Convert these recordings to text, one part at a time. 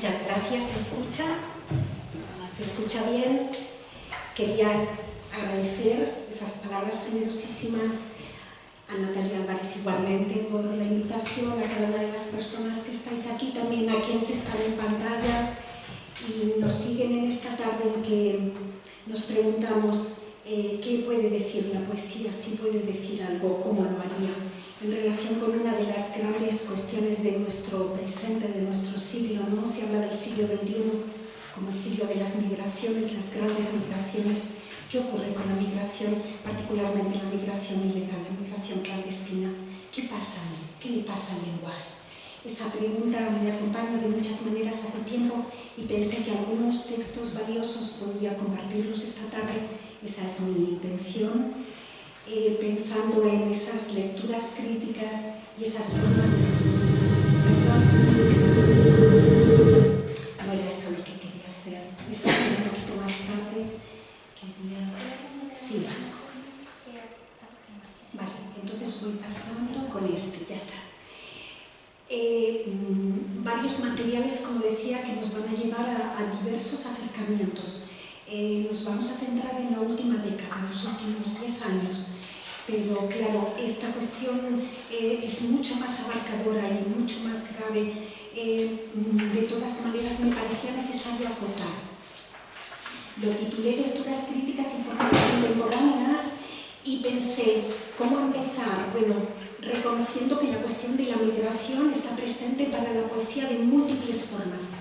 Muchas gracias. ¿Se escucha bien? Quería agradecer esas palabras generosísimas a Natalia Álvarez igualmente por la invitación, a cada una de las personas que estáis aquí, también a quienes están en pantalla y nos siguen en esta tarde en que nos preguntamos qué puede decir la poesía, si puede decir algo, cómo lo haría, en relación con una de las grandes cuestiones de nuestro presente, de nuestro siglo, ¿no? Se habla del siglo XXI como el siglo de las migraciones, las grandes migraciones. ¿Qué ocurre con la migración, particularmente la migración ilegal, la migración clandestina? ¿Qué pasa ahí? ¿Qué le pasa al lenguaje? Esa pregunta me acompaña de muchas maneras hace tiempo y pensé que algunos textos valiosos podía compartirlos esta tarde. Esa es mi intención, pensando en esas lecturas críticas y esas formas... No era eso lo que quería hacer, eso sí, un poquito más tarde. Sí, vale, entonces voy pasando con este, ya está. Varios materiales, como decía, que nos van a llevar a diversos acercamientos. Nos vamos a centrar en la última década, los últimos 10 años, pero claro, esta cuestión es mucho más abarcadora y mucho más grave. De todas maneras, me parecía necesario acotar. Lo titulé Lecturas críticas y formas contemporáneas y pensé, ¿cómo empezar? Bueno, reconociendo que la cuestión de la migración está presente para la poesía de múltiples formas.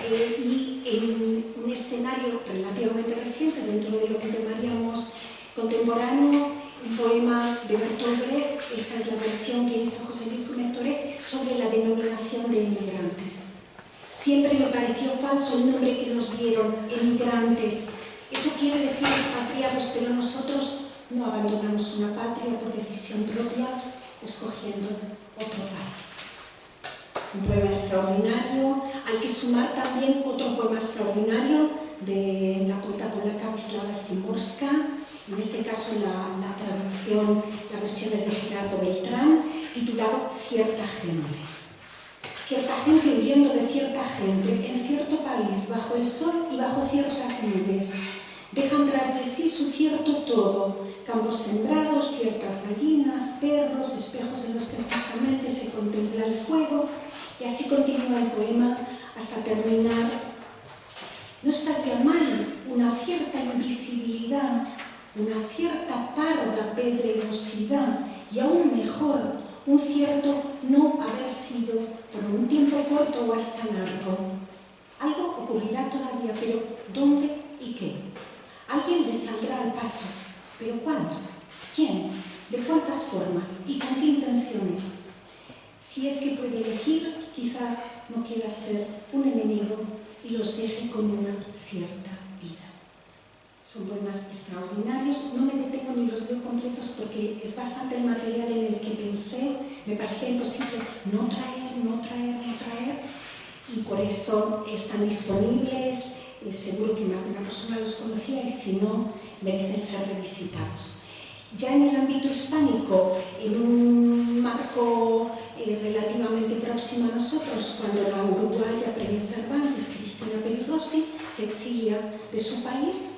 Y en un escenario relativamente reciente, dentro de lo que llamaríamos contemporáneo, un poema de Bertolt Brecht, esta es la versión que hizo José Luis Gómez Toré, sobre la denominación de inmigrantes. Siempre me pareció falso el nombre que nos dieron, emigrantes. Eso quiere decir expatriados, pero nosotros no abandonamos una patria por decisión propia, escogiendo otro país. Un poema extraordinario, hay que sumar también otro poema extraordinario de la poeta polaca Wisława Szymborska, en este caso la traducción, la versión es de Gerardo Beltrán, titulado Cierta gente. Cierta gente huyendo de cierta gente, en cierto país, bajo el sol y bajo ciertas nubes. Dejan tras de sí su cierto todo, campos sembrados, ciertas gallinas, perros, espejos en los que justamente se contempla el fuego, y así continúa el poema hasta terminar. No estaría mal una cierta invisibilidad, una cierta parda pedregosidad y aún mejor, un cierto no haber sido por un tiempo corto o hasta largo. Algo ocurrirá todavía, pero ¿dónde y qué? Alguien les saldrá al paso, pero ¿cuándo? ¿Quién? ¿De cuántas formas? ¿Y con qué intenciones? Si es que puede elegir, quizás no quiera ser un enemigo y los deje con una cierta vida. Son poemas extraordinarios, no me detengo ni los veo completos porque es bastante el material en el que pensé, me parecía imposible no traer, y por eso están disponibles, seguro que más de una persona los conocía y si no, merecen ser revisitados. Ya en el ámbito hispánico, en un marco relativamente próximo a nosotros, cuando la uruguaya Premio Cervantes, Cristina Peri Rossi, se exilia de su país,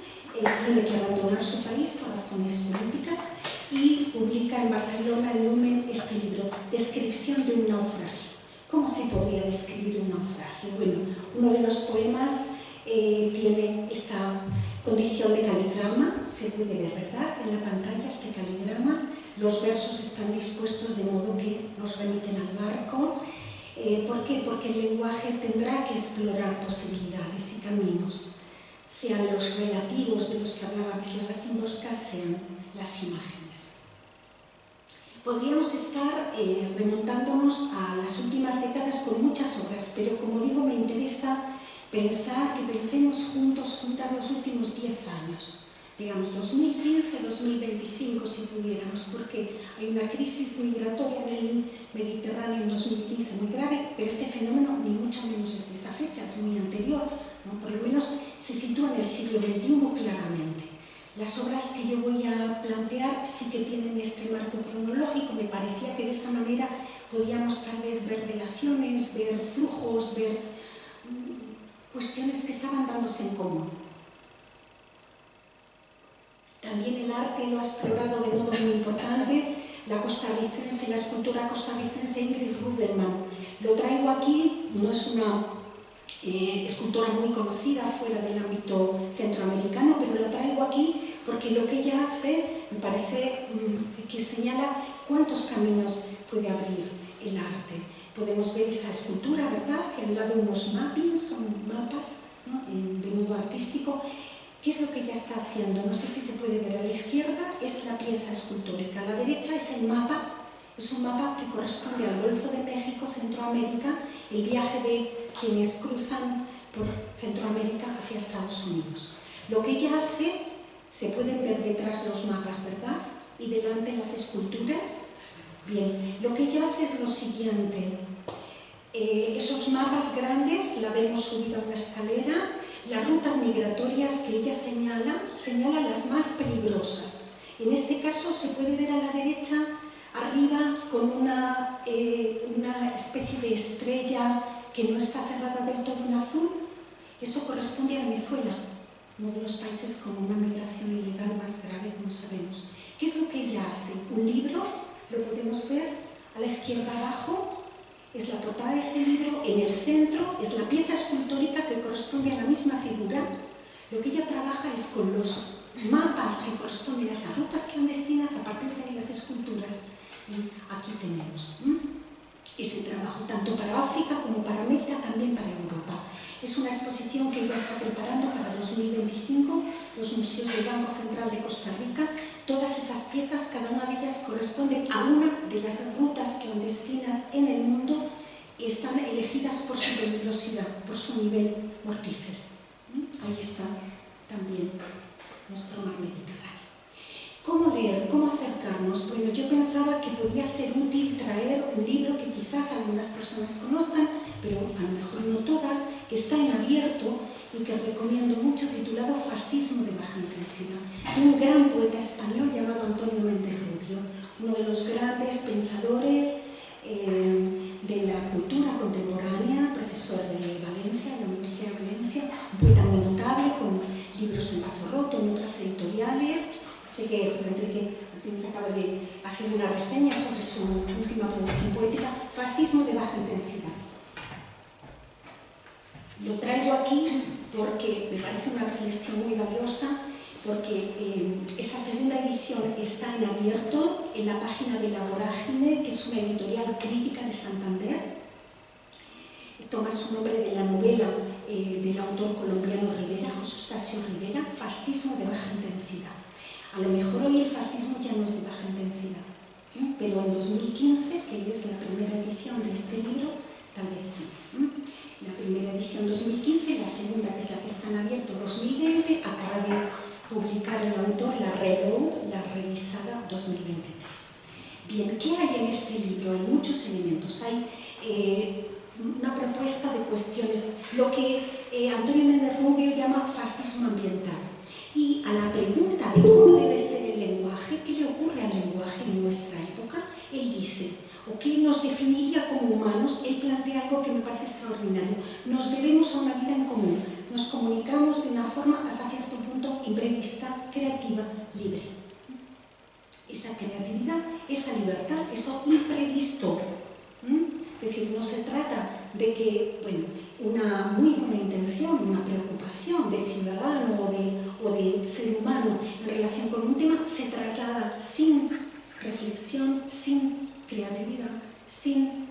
tiene que abandonar su país por razones políticas y publica en Barcelona el Lumen este libro, Descripción de un naufragio. ¿Cómo se podría describir un naufragio? Bueno, uno de los poemas tiene esta condición de caligrama, se puede ver, ¿verdad?, en la pantalla este caligrama. Los versos están dispuestos de modo que nos remiten al barco. ¿Por qué? Porque el lenguaje tendrá que explorar posibilidades y caminos, sean los relativos de los que hablaba Wisława Szymborska, sean las imágenes. Podríamos estar remontándonos a las últimas décadas con muchas obras, pero como digo, me interesa pensar que pensemos juntas los últimos 10 años, digamos 2015, 2025 si pudiéramos, porque hay una crisis migratoria en el Mediterráneo en 2015 muy grave, pero este fenómeno ni mucho menos es de esa fecha, es muy anterior, ¿no? Por lo menos se sitúa en el siglo XXI claramente. Las obras que yo voy a plantear sí que tienen este marco cronológico, me parecía que de esa manera podíamos tal vez ver relaciones, ver flujos, ver cuestiones que estaban dándose en común. También el arte lo ha explorado de modo muy importante la costarricense, la escultora costarricense Ingrid Ruderman. Lo traigo aquí, no es una escultora muy conocida fuera del ámbito centroamericano, pero la traigo aquí porque lo que ella hace me parece que señala cuántos caminos puede abrir el arte. Podemos ver esa escultura, ¿verdad? Hacia el lado unos mappings, son mapas, ¿no? De modo artístico. ¿Qué es lo que ella está haciendo? No sé si se puede ver. A la izquierda es la pieza escultórica, a la derecha es el mapa. Es un mapa que corresponde al Golfo de México, Centroamérica, el viaje de quienes cruzan por Centroamérica hacia Estados Unidos. Lo que ella hace, se pueden ver detrás los mapas, ¿verdad? Y delante las esculturas. Bien, lo que ella hace es lo siguiente. Esos mapas grandes, la vemos subida a una escalera, las rutas migratorias que ella señala las más peligrosas. En este caso se puede ver a la derecha, arriba, con una especie de estrella que no está cerrada del todo en azul. Eso corresponde a Venezuela, uno de los países con una migración ilegal más grave, como sabemos. ¿Qué es lo que ella hace? Un libro, lo podemos ver a la izquierda abajo, es la portada de ese libro, en el centro es la pieza escultórica que corresponde a la misma figura. Lo que ella trabaja es con los mapas que corresponden a esas rutas clandestinas a partir de las esculturas. Y aquí tenemos ese trabajo, tanto para África como para América, también para Europa. Es una exposición que ella está preparando para 2025, los museos del Banco Central de Costa Rica. Todas esas piezas, cada una de ellas corresponde a una de las rutas clandestinas en el mundo y están elegidas por su peligrosidad, por su nivel mortífero. Ahí está también nuestro mar Mediterráneo. ¿Cómo leer? ¿Cómo acercarnos? Bueno, yo pensaba que podría ser útil traer un libro que quizás algunas personas conozcan, pero a lo mejor no todas, que está en abierto y que recomiendo mucho, titulado Fascismo de baja intensidad, de un gran poeta español llamado Antonio Méndez Rubio, uno de los grandes pensadores de la cultura contemporánea, profesor de Valencia, de la Universidad de Valencia, un poeta muy notable, con libros en Vaso Roto, en otras editoriales. Sé que José Enrique Martínez acaba de hacer una reseña sobre su última producción poética, Fascismo de baja intensidad. Lo traigo aquí porque me parece una reflexión muy valiosa, porque esa segunda edición está en abierto en la página de La Vorágine, que es una editorial crítica de Santander. Toma su nombre de la novela del autor colombiano Rivera, José Eustacio Rivera, Fascismo de baja intensidad. A lo mejor hoy el fascismo ya no es de baja intensidad, pero en 2015, que es la primera edición de este libro, tal vez sí. La primera edición 2015, la segunda, que es la que está en abierto 2020, acaba de publicar el autor la Reload, la revisada 2023. Bien, ¿qué hay en este libro? Hay muchos elementos. Hay una propuesta de cuestiones, lo que Antonio Méndez Rubio llama fascismo ambiental. Y a la pregunta de cómo debe ser el lenguaje, qué le ocurre al lenguaje en nuestra época, él dice, o qué nos definiría como humanos, él plantea algo que me parece extraordinario. Nos debemos a una vida en común, nos comunicamos de una forma hasta cierto punto imprevista, creativa, libre. Esa creatividad, esa libertad, eso imprevisto. Es decir, no se trata de que, bueno, una muy buena intención, una preocupación de ciudadano o de ser humano en relación con un tema se traslada sin reflexión, sin creatividad, sin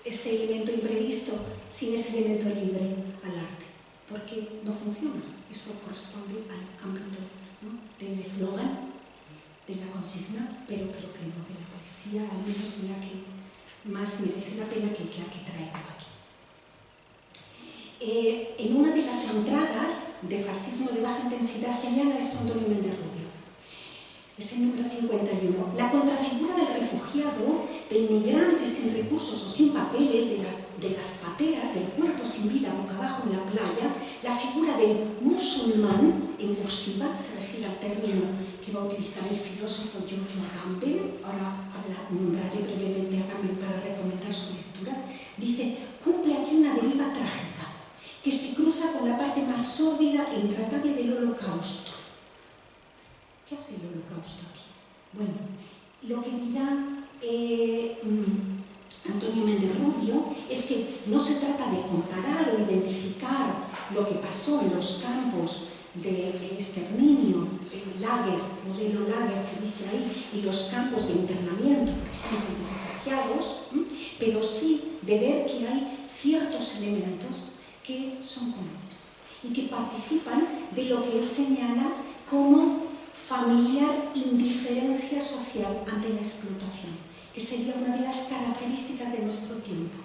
este elemento imprevisto, sin ese elemento libre al arte, porque no funciona. Eso corresponde al ámbito, ¿no?, del eslogan, de la consigna, pero creo que no de la poesía, al menos de la que más merece la pena, que es la que traigo aquí. En una de las entradas de Fascismo de baja intensidad señala esto Antonio Méndez Rubio. Es el número 51. La contrafigura del refugiado, de inmigrantes sin recursos o sin papeles, de las pateras, del cuerpo sin vida boca abajo en la playa, la figura del musulmán, en cursiva, se refiere al término que va a utilizar el filósofo George Agamben, ahora nombraré brevemente a Agamben para recomendar su lectura, dice, cumple aquí una deriva trágica. que se cruza con la parte más sórdida e intratable del Holocausto. ¿Qué hace el Holocausto aquí? Bueno, lo que dirá Antonio Méndez Rubio es que no se trata de comparar o identificar lo que pasó en los campos de exterminio, el lager, modelo lager que dice ahí, y los campos de internamiento, por ejemplo, de refugiados, pero sí de ver que hay ciertos elementos que son comunes y que participan de lo que él señala como familiar indiferencia social ante la explotación, que sería una de las características de nuestro tiempo,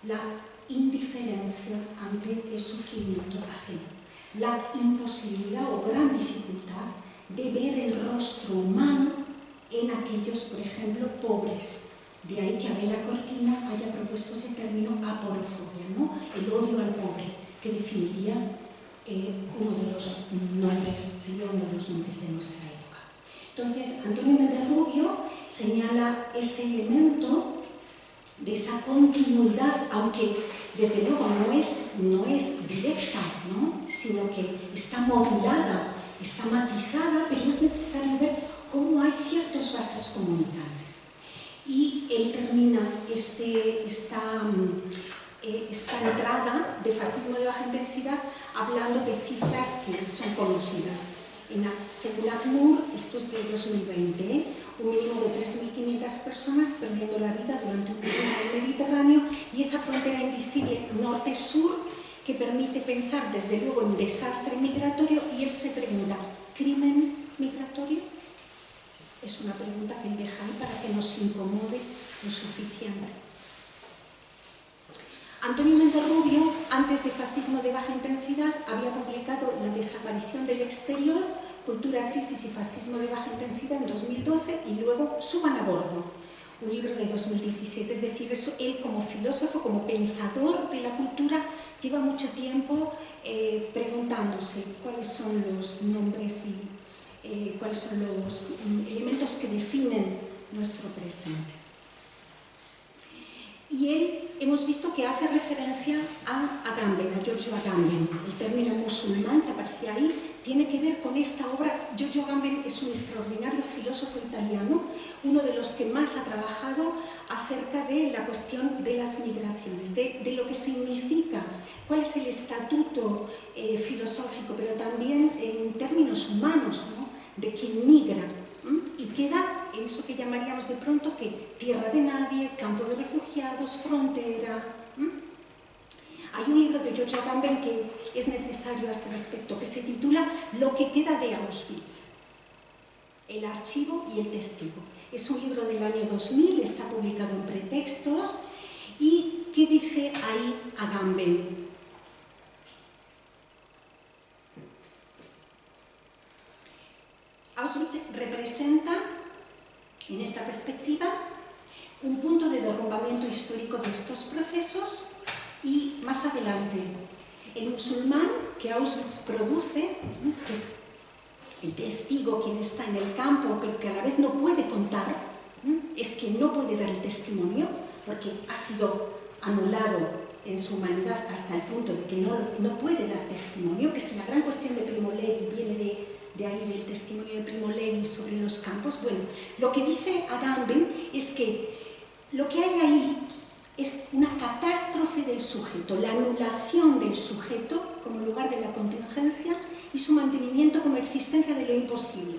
la indiferencia ante el sufrimiento ajeno, la imposibilidad o gran dificultad de ver el rostro humano en aquellos, por ejemplo, pobres. De ahí que Adela Cortina haya propuesto ese término aporofobia, ¿no? El odio al pobre, que definiría uno de los nombres, sería uno de los nombres de nuestra época. Entonces, Antonio Méndez Rubio señala este elemento de esa continuidad, aunque desde luego no es directa, ¿no? Sino que está modulada, está matizada, pero es necesario ver cómo hay ciertos vasos comunicantes. Y él termina esta entrada de fascismo de baja intensidad hablando de cifras que son conocidas. Según ACNUR, esto es de 2020, un mínimo de 3.500 personas perdiendo la vida durante un periodo en el Mediterráneo, y esa frontera invisible norte-sur que permite pensar desde luego en desastre migratorio. Y él se pregunta, ¿crimen migratorio? Es una pregunta que él deja ahí para que nos incomode lo suficiente. Antonio Méndez Rubio, antes de Fascismo de baja intensidad, había publicado La desaparición del exterior, Cultura, crisis y fascismo de baja intensidad en 2012, y luego Suban a bordo, un libro de 2017. Es decir, él como filósofo, como pensador de la cultura, lleva mucho tiempo preguntándose cuáles son los nombres y cuáles son los elementos que definen nuestro presente. Y él, hemos visto que hace referencia a Agamben, a Giorgio Agamben. El término musulmán que aparece ahí tiene que ver con esta obra. Giorgio Agamben es un extraordinario filósofo italiano, uno de los que más ha trabajado acerca de la cuestión de las migraciones, de lo que significa, cuál es el estatuto filosófico, pero también en términos humanos, ¿no?, de quien migra. Y queda en eso que llamaríamos de pronto que tierra de nadie, campo de refugiados, frontera. Hay un libro de Giorgio Agamben que es necesario a este respecto, que se titula Lo que queda de Auschwitz, el archivo y el testigo. Es un libro del año 2000, está publicado en Pretextos. ¿Y qué dice ahí Agamben? Auschwitz representa, en esta perspectiva, un punto de derrumbamiento histórico de estos procesos. Y más adelante, el musulmán que Auschwitz produce, que es el testigo quien está en el campo, pero que a la vez no puede contar, es que no puede dar el testimonio, porque ha sido anulado en su humanidad hasta el punto de que no puede dar testimonio, que es la gran cuestión de Primo Levi, viene de ahí del testimonio de Primo Levi sobre los campos. Bueno, lo que dice Agamben es que lo que hay ahí es una catástrofe del sujeto, la anulación del sujeto como lugar de la contingencia y su mantenimiento como existencia de lo imposible.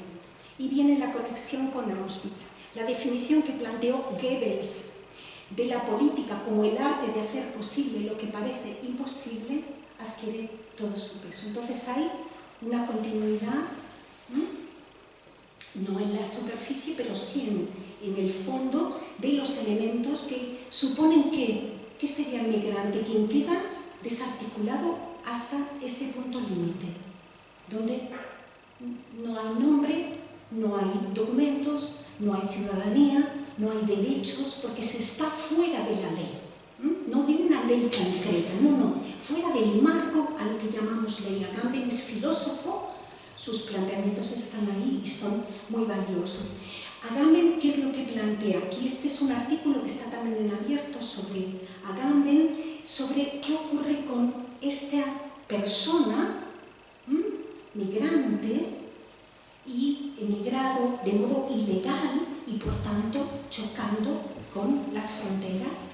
Y viene la conexión con Auschwitz, la definición que planteó Goebbels de la política como el arte de hacer posible lo que parece imposible, adquiere todo su peso. Entonces hay una continuidad, no en la superficie, pero sí en el fondo de los elementos que suponen que sería el migrante, quien queda desarticulado hasta ese punto límite, donde no hay nombre, no hay documentos, no hay ciudadanía, no hay derechos, porque se está fuera de la ley, no de una ley concreta, no, fuera del marco a lo que llamamos ley. Agamben es filósofo, sus planteamientos están ahí y son muy valiosos. Agamben, ¿qué es lo que plantea aquí? Este es un artículo que está también en abierto sobre Agamben, sobre qué ocurre con esta persona, migrante y emigrado de modo ilegal y por tanto chocando con las fronteras,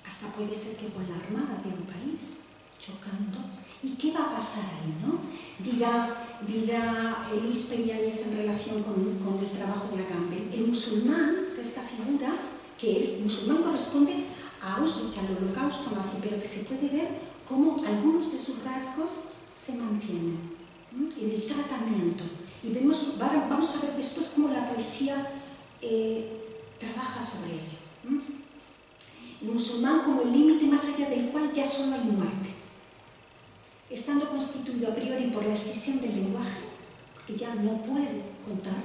hasta puede ser que con la armada de un país, chocando. ¿Y qué va a pasar ahí, no? Dirá Luis Periállez en relación con el trabajo de Agamben. El musulmán, o sea, esta figura que es musulmán, corresponde a Auschwitz, al holocausto nazi, pero que se puede ver cómo algunos de sus rasgos se mantienen en el tratamiento. Y vamos a ver después cómo la poesía trabaja sobre ello. El musulmán como el límite más allá del cual ya solo hay muerte. Estando constituido a priori por la escisión del lenguaje, que ya no puede contar,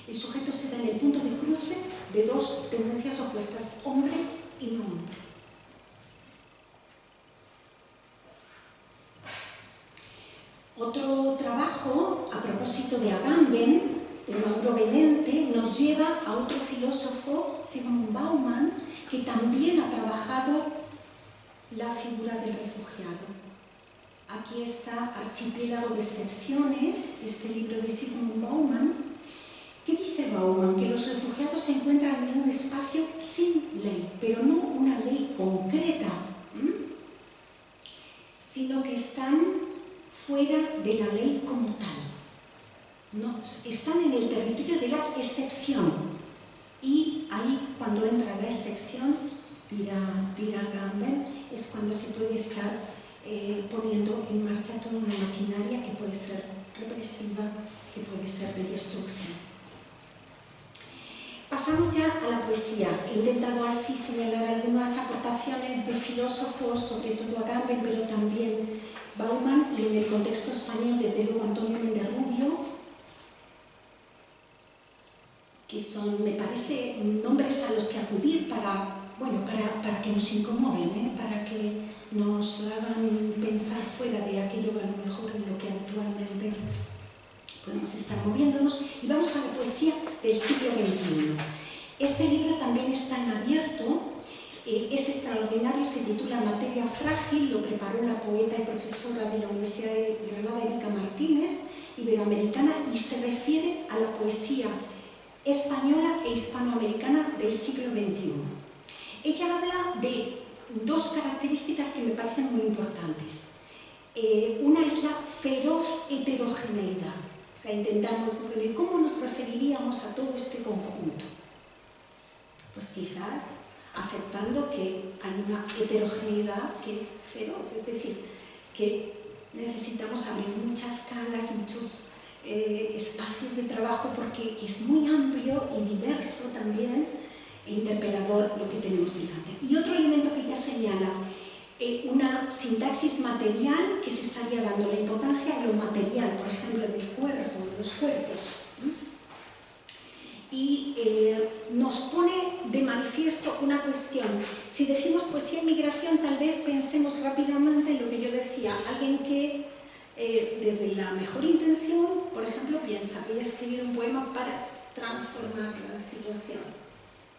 el sujeto se da en el punto de cruce de dos tendencias opuestas, hombre y no hombre. Otro trabajo, a propósito de Agamben, de Mauro Benente, nos lleva a otro filósofo, Zygmunt Bauman, que también ha trabajado la figura del refugiado. Aquí está Archipiélago de excepciones, este libro de Zygmunt Bauman. ¿Qué dice Bauman? Que los refugiados se encuentran en un espacio sin ley, pero no una ley concreta, sino que están fuera de la ley como tal. No, están en el territorio de la excepción. Y ahí, cuando entra la excepción, dirá Agamben, es cuando se puede estar poniendo en marcha toda una maquinaria que puede ser represiva, que puede ser de destrucción. Pasamos ya a la poesía. He intentado así señalar algunas aportaciones de filósofos, sobre todo Agamben, pero también Bauman, y en el contexto español, desde luego, Antonio Méndez Rubio, que son, me parece, nombres a los que acudir para que nos incomoden, para que nos hagan pensar fuera de aquello a lo mejor en lo que habitualmente podemos estar moviéndonos. Y vamos a la poesía del siglo XXI. Este libro también está en abierto, es extraordinario, se titula Materia frágil, lo preparó la poeta y profesora de la Universidad de Granada, Erika Martínez, iberoamericana, y se refiere a la poesía española e hispanoamericana del siglo XXI. Ella habla de dos características que me parecen muy importantes. Una es la feroz heterogeneidad. O sea, intentamos ver cómo nos referiríamos a todo este conjunto. Pues quizás aceptando que hay una heterogeneidad que es feroz, es decir, que necesitamos abrir muchas calas, muchos espacios de trabajo, porque es muy amplio y diverso también e interpelador lo que tenemos delante. Y otro elemento que ya señala, una sintaxis material que se estaría dando, la importancia de lo material, por ejemplo, del cuerpo, de los cuerpos. Y nos pone de manifiesto una cuestión. Si decimos poesía y migración, tal vez pensemos rápidamente en lo que yo decía, alguien que desde la mejor intención, por ejemplo, piensa que ella ha escrito un poema para transformar la situación.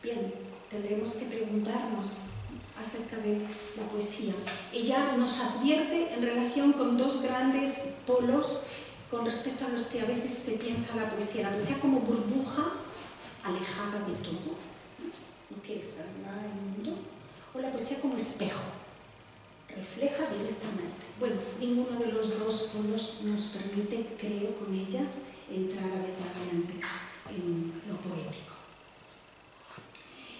Bien, tendremos que preguntarnos acerca de la poesía. Ella nos advierte en relación con dos grandes polos con respecto a los que a veces se piensa la poesía como burbuja alejada de todo, no quiere estar nada en el mundo, o la poesía como espejo, refleja directamente. Bueno, ninguno de los dos polos nos permite, creo, con ella, entrar adecuadamente en lo poético.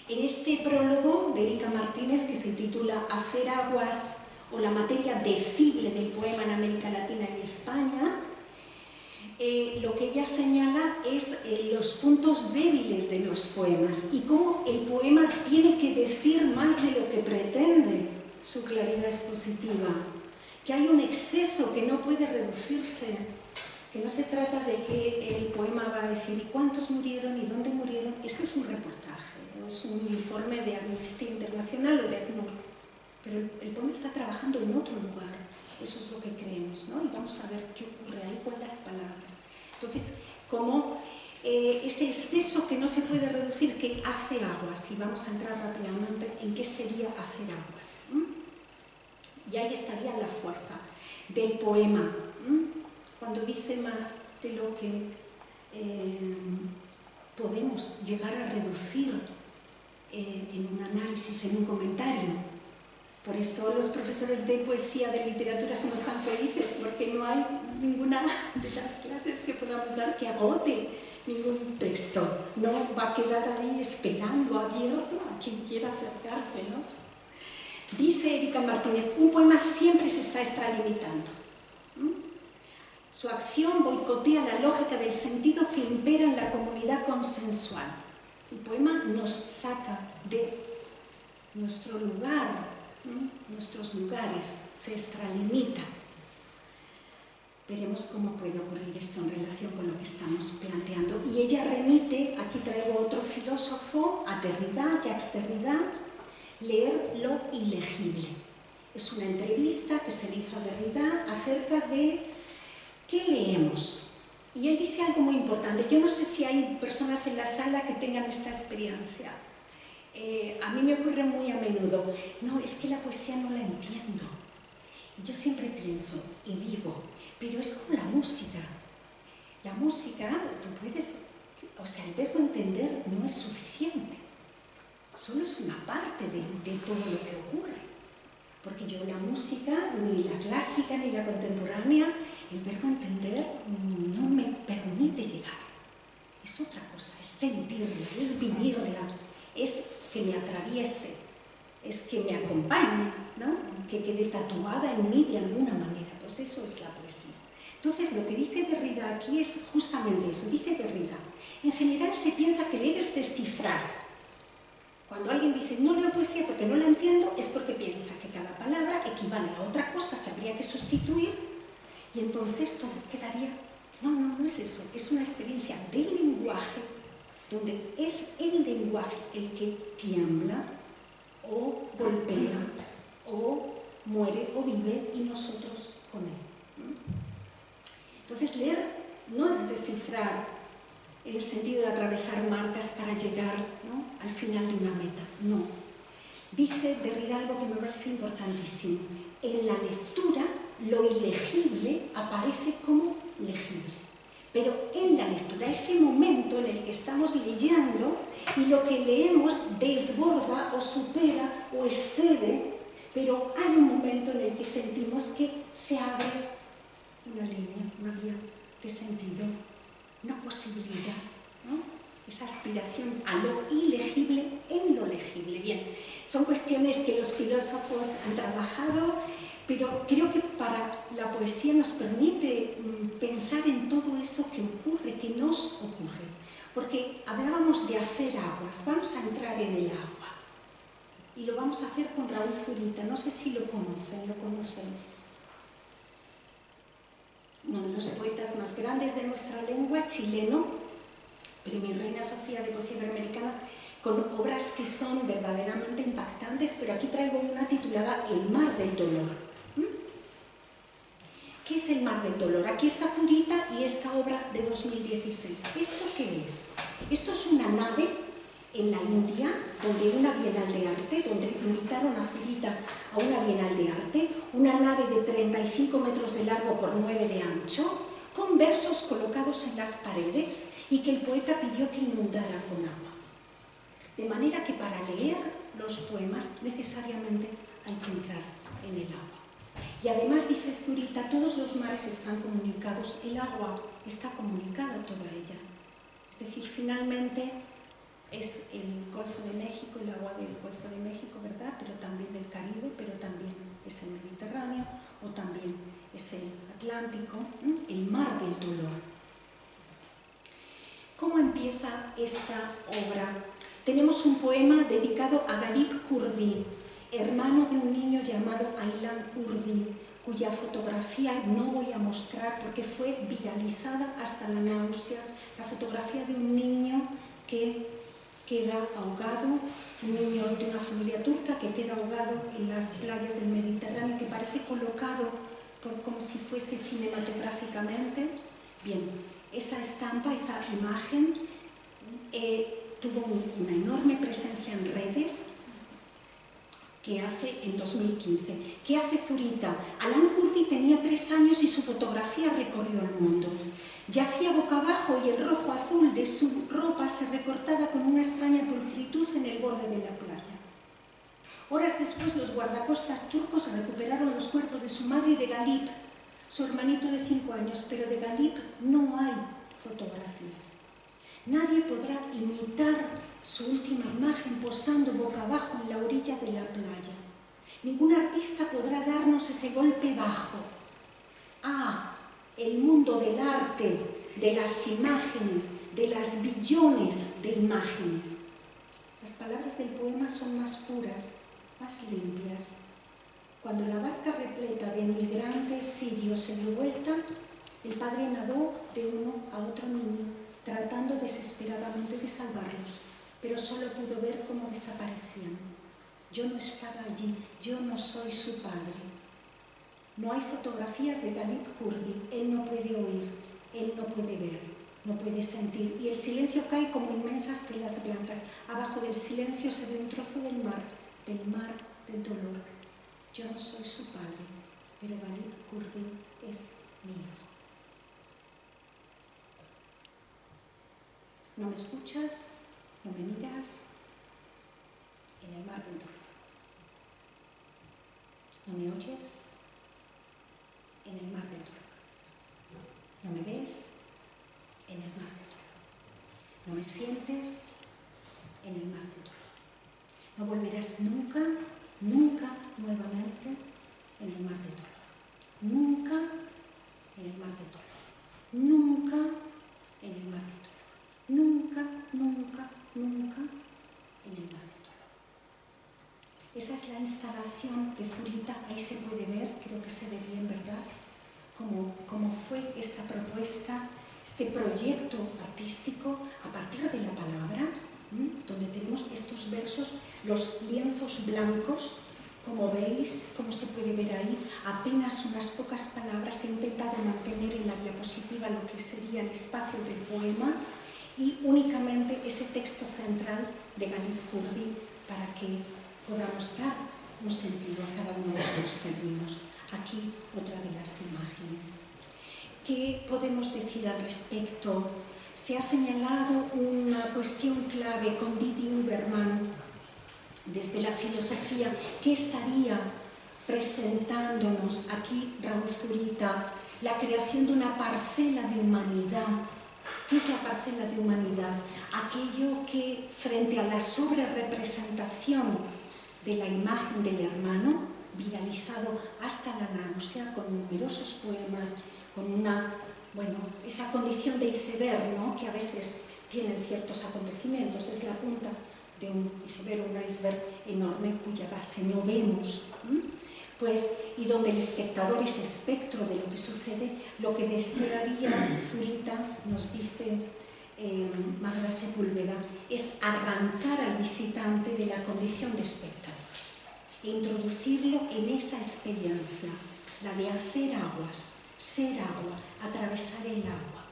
En este prólogo de Erika Martínez, que se titula Hacer aguas o la materia decible del poema en América Latina y España, lo que ella señala es los puntos débiles de los poemas y cómo el poema tiene que decir más de lo que pretende su claridad expositiva, que hay un exceso que no puede reducirse, que no se trata de que el poema va a decir cuántos murieron y dónde murieron. Este es un reportaje, es un informe de Amnistía Internacional o de ACNUR, pero el poema está trabajando en otro lugar. Eso es lo que creemos, ¿no? Y vamos a ver qué ocurre ahí con las palabras. Entonces, como ese exceso que no se puede reducir, que hace aguas, y vamos a entrar rápidamente en qué sería hacer aguas. Y ahí estaría la fuerza del poema, cuando dice más de lo que podemos llegar a reducir en un análisis, en un comentario. Por eso los profesores de poesía, de literatura, somos tan felices, porque no hay ninguna de las clases que podamos dar que agote ningún texto. No va a quedar ahí esperando, abierto a quien quiera acercarse, ¿no? Dice Erika Martínez, un poema siempre se está extralimitando. Su acción boicotea la lógica del sentido que impera en la comunidad consensual. El poema nos saca de nuestro lugar, nuestros lugares, se extralimita. Veremos cómo puede ocurrir esto en relación con lo que estamos planteando. Y ella remite, aquí traigo otro filósofo, a Derrida, Jacques Derrida, leer lo ilegible. Es una entrevista que se le hizo a Derrida acerca de qué leemos. Y él dice algo muy importante. Yo no sé si hay personas en la sala que tengan esta experiencia. A mí me ocurre muy a menudo. No, es que la poesía no la entiendo. Y yo siempre pienso y digo, pero es como la música. La música, tú puedes, o sea, el verbo entender no es suficiente. Solo es una parte de todo lo que ocurre. Porque yo la música, ni la clásica ni la contemporánea, el verbo entender no me permite llegar. Es otra cosa, es sentirla, es vivirla, es que me atraviese, es que me acompañe, ¿no? Que quede tatuada en mí de alguna manera. Pues eso es la poesía. Entonces, lo que dice Derrida aquí es justamente eso. Dice Derrida, en general se piensa que leer es descifrar. Cuando alguien dice no leo poesía porque no la entiendo, es porque piensa que cada palabra equivale a otra cosa que habría que sustituir y entonces todo quedaría... No es eso. Es una experiencia del lenguaje donde es el lenguaje el que tiembla o golpea o muere o vive y nosotros con él. Entonces leer no es descifrar en el sentido de atravesar marcas para llegar, ¿no?, al final de una meta, no. Dice Derrida algo que me parece importantísimo. En la lectura lo ilegible aparece como legible. Pero en la lectura, ese momento en el que estamos leyendo y lo que leemos desborda o supera o excede, pero hay un momento en el que sentimos que se abre una línea, una vía de sentido, una posibilidad, ¿no? Esa aspiración a lo ilegible en lo legible. Bien, son cuestiones que los filósofos han trabajado, pero creo que para la poesía nos permite pensar en todo eso que ocurre, que nos ocurre. Porque hablábamos de hacer aguas, vamos a entrar en el agua. Y lo vamos a hacer con Raúl Zurita, no sé si lo conocen, ¿lo conocéis? Uno de los poetas más grandes de nuestra lengua, chileno, Premio Reina Sofía de Poesía Iberoamericana, con obras que son verdaderamente impactantes, pero aquí traigo una titulada El mar del dolor. ¿Qué es el mar del dolor? Aquí está Zurita y esta obra de 2016. ¿Esto qué es? Esto es una nave en la India, donde una bienal de arte, donde invitaron a Zurita a una bienal de arte, una nave de 35 metros de largo por 9 de ancho, con versos colocados en las paredes y que el poeta pidió que inundara con agua. De manera que para leer los poemas necesariamente hay que entrar en el agua. Y además, dice Zurita, todos los mares están comunicados, el agua está comunicada toda ella. Es decir, finalmente es el Golfo de México, el agua del Golfo de México, ¿verdad? Pero también del Caribe, pero también es el Mediterráneo, o también es el Atlántico, el mar del dolor. ¿Cómo empieza esta obra? Tenemos un poema dedicado a Galip Kurdi, hermano de un niño llamado Aylan Kurdi, cuya fotografía no voy a mostrar porque fue viralizada hasta la náusea, la fotografía de un niño que queda ahogado, un niño de una familia turca que queda ahogado en las playas del Mediterráneo, que parece colocado como si fuese cinematográficamente. Bien, esa estampa, esa imagen tuvo una enorme presencia en redes, ¿Qué hace en 2015? ¿Qué hace Zurita? Alan Kurdi tenía 3 años y su fotografía recorrió el mundo. Yacía boca abajo y el rojo azul de su ropa se recortaba con una extraña pulcritud en el borde de la playa. Horas después, los guardacostas turcos recuperaron los cuerpos de su madre y de Galip, su hermanito de 5 años, pero de Galip no hay fotografías. Nadie podrá imitar su última imagen posando boca abajo en la orilla de la playa. Ningún artista podrá darnos ese golpe bajo. El mundo del arte, de las imágenes, de las billones de imágenes. Las palabras del poema son más puras, más limpias. Cuando la barca repleta de emigrantes sirios se dio vuelta, el padre nadó de uno a otro niño, tratando desesperadamente de salvarlos, pero solo pudo ver cómo desaparecían. Yo no estaba allí, yo no soy su padre. No hay fotografías de Galip Kurdi, él no puede oír, él no puede ver, no puede sentir, y el silencio cae como inmensas telas blancas. Abajo del silencio se ve un trozo del mar del dolor. Yo no soy su padre, pero Galip Kurdi es mi hijo. No me escuchas, no me miras, en el mar del dolor. No me oyes, en el mar del dolor. No me ves, en el mar del dolor. No me sientes, en el mar del dolor. No volverás nunca, nunca nuevamente en el mar del dolor. Nunca en el mar del dolor. Nunca en el mar del dolor. Nunca, nunca, nunca en el mar del dolor. Esa es la instalación de Zurita. Ahí se puede ver, creo que se ve bien, ¿verdad? Cómo fue esta propuesta, este proyecto artístico a partir de la palabra, donde tenemos estos versos, los lienzos blancos, como veis, como se puede ver ahí, apenas unas pocas palabras. He intentado mantener en la diapositiva lo que sería el espacio del poema y únicamente ese texto central de Galip Kurdi para que podamos dar un sentido a cada uno de estos términos. Aquí otra de las imágenes. ¿Qué podemos decir al respecto? Se ha señalado una cuestión clave con Didi Huberman desde la filosofía. ¿Qué estaría presentándonos aquí Raúl Zurita? La creación de una parcela de humanidad. ¿Qué es la parcela de humanidad? Aquello que, frente a la sobrerepresentación de la imagen del hermano, viralizado hasta la náusea, con numerosos poemas, con esa condición de iceberg, ¿no?, que a veces tienen ciertos acontecimientos. Es la punta de un iceberg enorme cuya base no vemos. Y donde el espectador es espectro de lo que sucede, lo que desearía Zurita, nos dice Magda Sepúlveda, es arrancar al visitante de la condición de espectador e introducirlo en esa experiencia, la de hacer aguas, ser agua, atravesar el agua,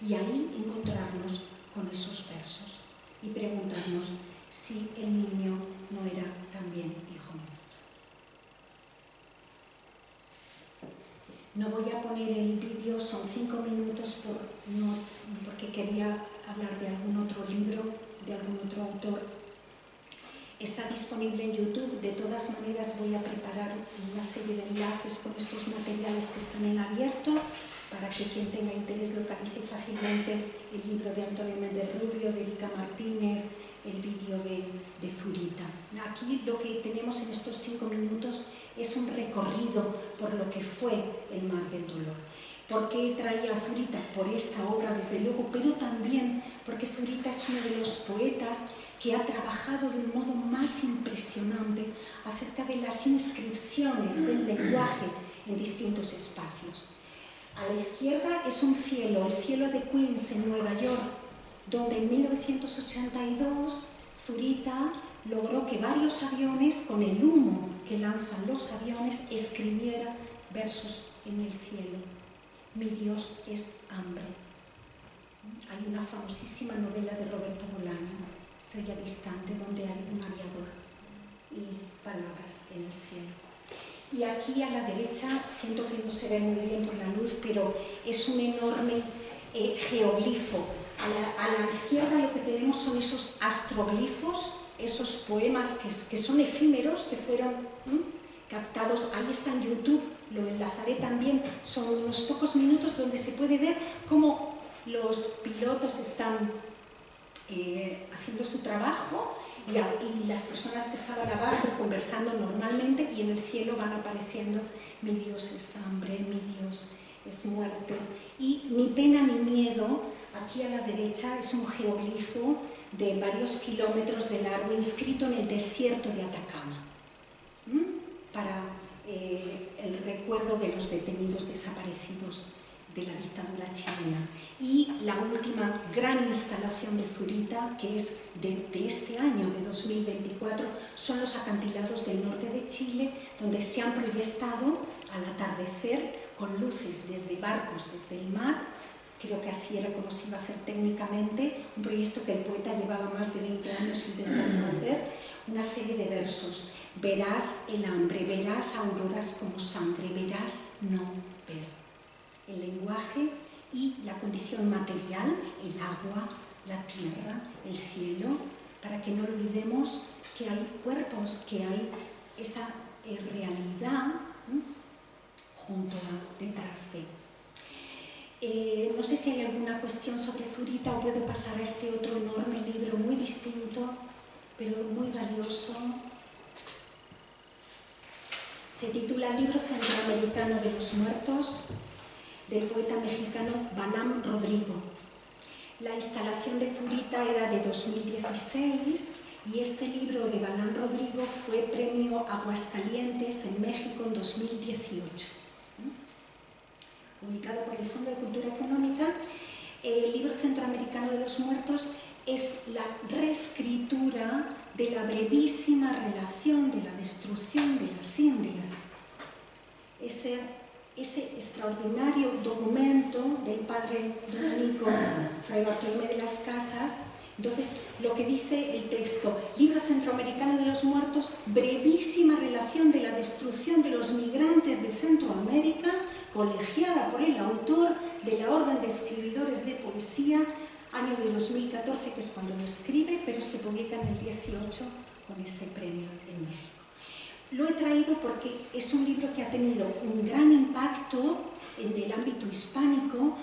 y ahí encontrarnos con esos versos y preguntarnos si el niño no era también hijo nuestro. No voy a poner el vídeo, son 5 minutos porque quería hablar de algún otro libro, de algún otro autor. Está disponible en YouTube. De todas maneras voy a preparar una serie de enlaces con estos materiales que están en abierto para que quien tenga interés localice fácilmente el libro de Antonio Méndez Rubio, de Erika Martínez, el vídeo de Zurita. Aquí lo que tenemos en estos 5 minutos es un recorrido por lo que fue el mar del dolor. ¿Por qué traía a Zurita? Por esta obra, desde luego, pero también porque Zurita es uno de los poetas que ha trabajado de un modo más impresionante acerca de las inscripciones del lenguaje en distintos espacios. A la izquierda es un cielo, el cielo de Queens en Nueva York, donde en 1982 Zurita logró que varios aviones, con el humo que lanzan los aviones, escribieran versos en el cielo. Mi Dios es hambre. Hay una famosísima novela de Roberto Bolaño, Estrella distante, donde hay un aviador y palabras en el cielo. Y aquí a la derecha, siento que no se ve muy bien por la luz, pero es un enorme geoglifo. A la izquierda lo que tenemos son esos astroglifos, esos poemas que son efímeros, que fueron captados. Ahí está en YouTube, lo enlazaré también, son unos pocos minutos donde se puede ver cómo los pilotos están haciendo su trabajo y las personas que estaban abajo conversando normalmente, y en el cielo van apareciendo: mi Dios es hambre, mi Dios es muerte, y ni pena ni miedo. Aquí a la derecha es un geoglifo de varios kilómetros de largo inscrito en el desierto de Atacama, para el recuerdo de los detenidos desaparecidos de la dictadura chilena. Y la última gran instalación de Zurita, que es de este año, de 2024, son los acantilados del norte de Chile, donde se han proyectado al atardecer con luces desde barcos, desde el mar. Creo que así era como se iba a hacer técnicamente, un proyecto que el poeta llevaba más de 20 años intentando hacer, una serie de versos. Verás el hambre, verás auroras como sangre, verás no ver. El lenguaje y la condición material, el agua, la tierra, el cielo, para que no olvidemos que hay cuerpos, que hay esa realidad junto a, detrás de. No sé si hay alguna cuestión sobre Zurita o puedo pasar a este otro enorme libro muy distinto, pero muy valioso. Se titula Libro Centroamericano de los Muertos, del poeta mexicano Balán Rodrigo. La instalación de Zurita era de 2016 y este libro de Balán Rodrigo fue premio Aguascalientes en México en 2018. Publicado por el Fondo de Cultura Económica, el libro centroamericano de los muertos es la reescritura de la brevísima relación de la destrucción de las Indias. Ese extraordinario documento del padre dominico Fray Bartolomé de las Casas. Entonces, lo que dice el texto, Libro Centroamericano de los Muertos, brevísima relación de la destrucción de los migrantes de Centroamérica, colegiada por el autor de la Orden de Escribidores de Poesía, año de 2014, que es cuando lo escribe, pero se publica en el 18 con ese premio en México. Lo he traído porque es un libro que ha tenido un gran impacto en el ámbito hispánico.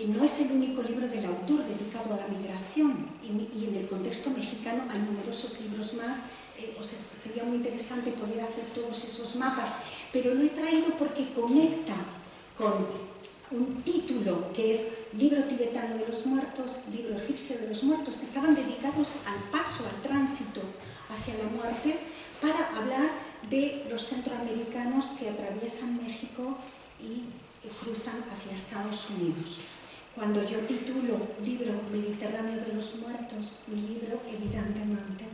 No es el único libro del autor dedicado a la migración y en el contexto mexicano hay numerosos libros más. O sea, sería muy interesante poder hacer todos esos mapas, pero lo he traído porque conecta con un título que es Libro tibetano de los muertos, Libro egipcio de los muertos, que estaban dedicados al paso, al tránsito hacia la muerte, para hablar de los centroamericanos que atraviesan México y cruzan hacia Estados Unidos. Cuando yo titulo Libro Mediterráneo de los Muertos, mi libro, evidentemente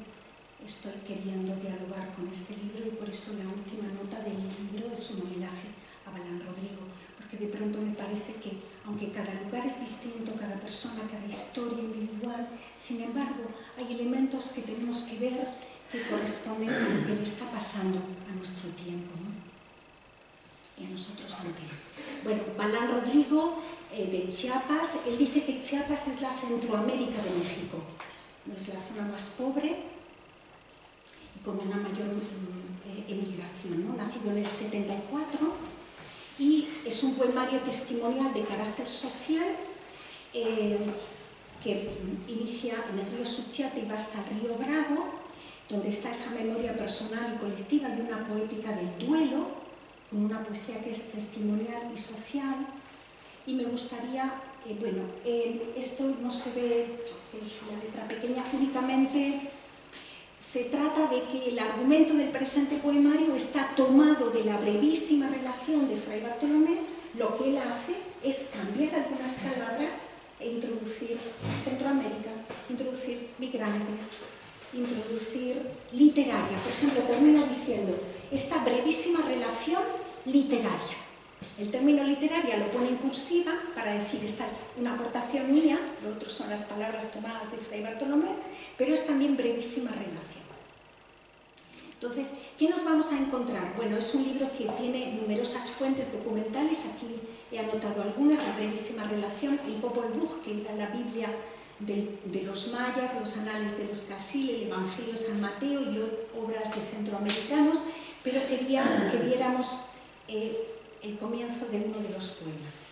estoy queriendo dialogar con este libro, y por eso la última nota del libro es un homenaje a Balán Rodrigo, porque de pronto me parece que, aunque cada lugar es distinto, cada persona, cada historia individual, sin embargo, hay elementos que tenemos que ver que corresponden a lo que le está pasando a nuestro tiempo, ¿no? Y a nosotros también. Bueno, Balán Rodrigo, de Chiapas, él dice que Chiapas es la Centroamérica de México. Es la zona más pobre y con una mayor emigración, ¿no? Nacido en el 74, y es un poemario testimonial de carácter social que inicia en el río Suchiate y va hasta el río Bravo, donde está esa memoria personal y colectiva y una poética del duelo, con una poesía que es testimonial y social. Y me gustaría, bueno, esto no se ve, es una letra pequeña, únicamente se trata de que el argumento del presente poemario está tomado de la brevísima relación de Fray Bartolomé. Lo que él hace es cambiar algunas palabras e introducir Centroamérica, introducir migrantes, introducir literaria. Por ejemplo, termina diciendo esta brevísima relación literaria. El término literaria lo pone en cursiva para decir esta es una aportación mía, lo otro son las palabras tomadas de Fray Bartolomé, pero es también brevísima relación. Entonces, ¿qué nos vamos a encontrar? Bueno, es un libro que tiene numerosas fuentes documentales, aquí he anotado algunas, la brevísima relación, el Popol Vuh, que era la Biblia de los mayas, los anales de los Casil, el Evangelio de San Mateo y obras de centroamericanos, pero quería que viéramos el comienzo de uno de los poemas.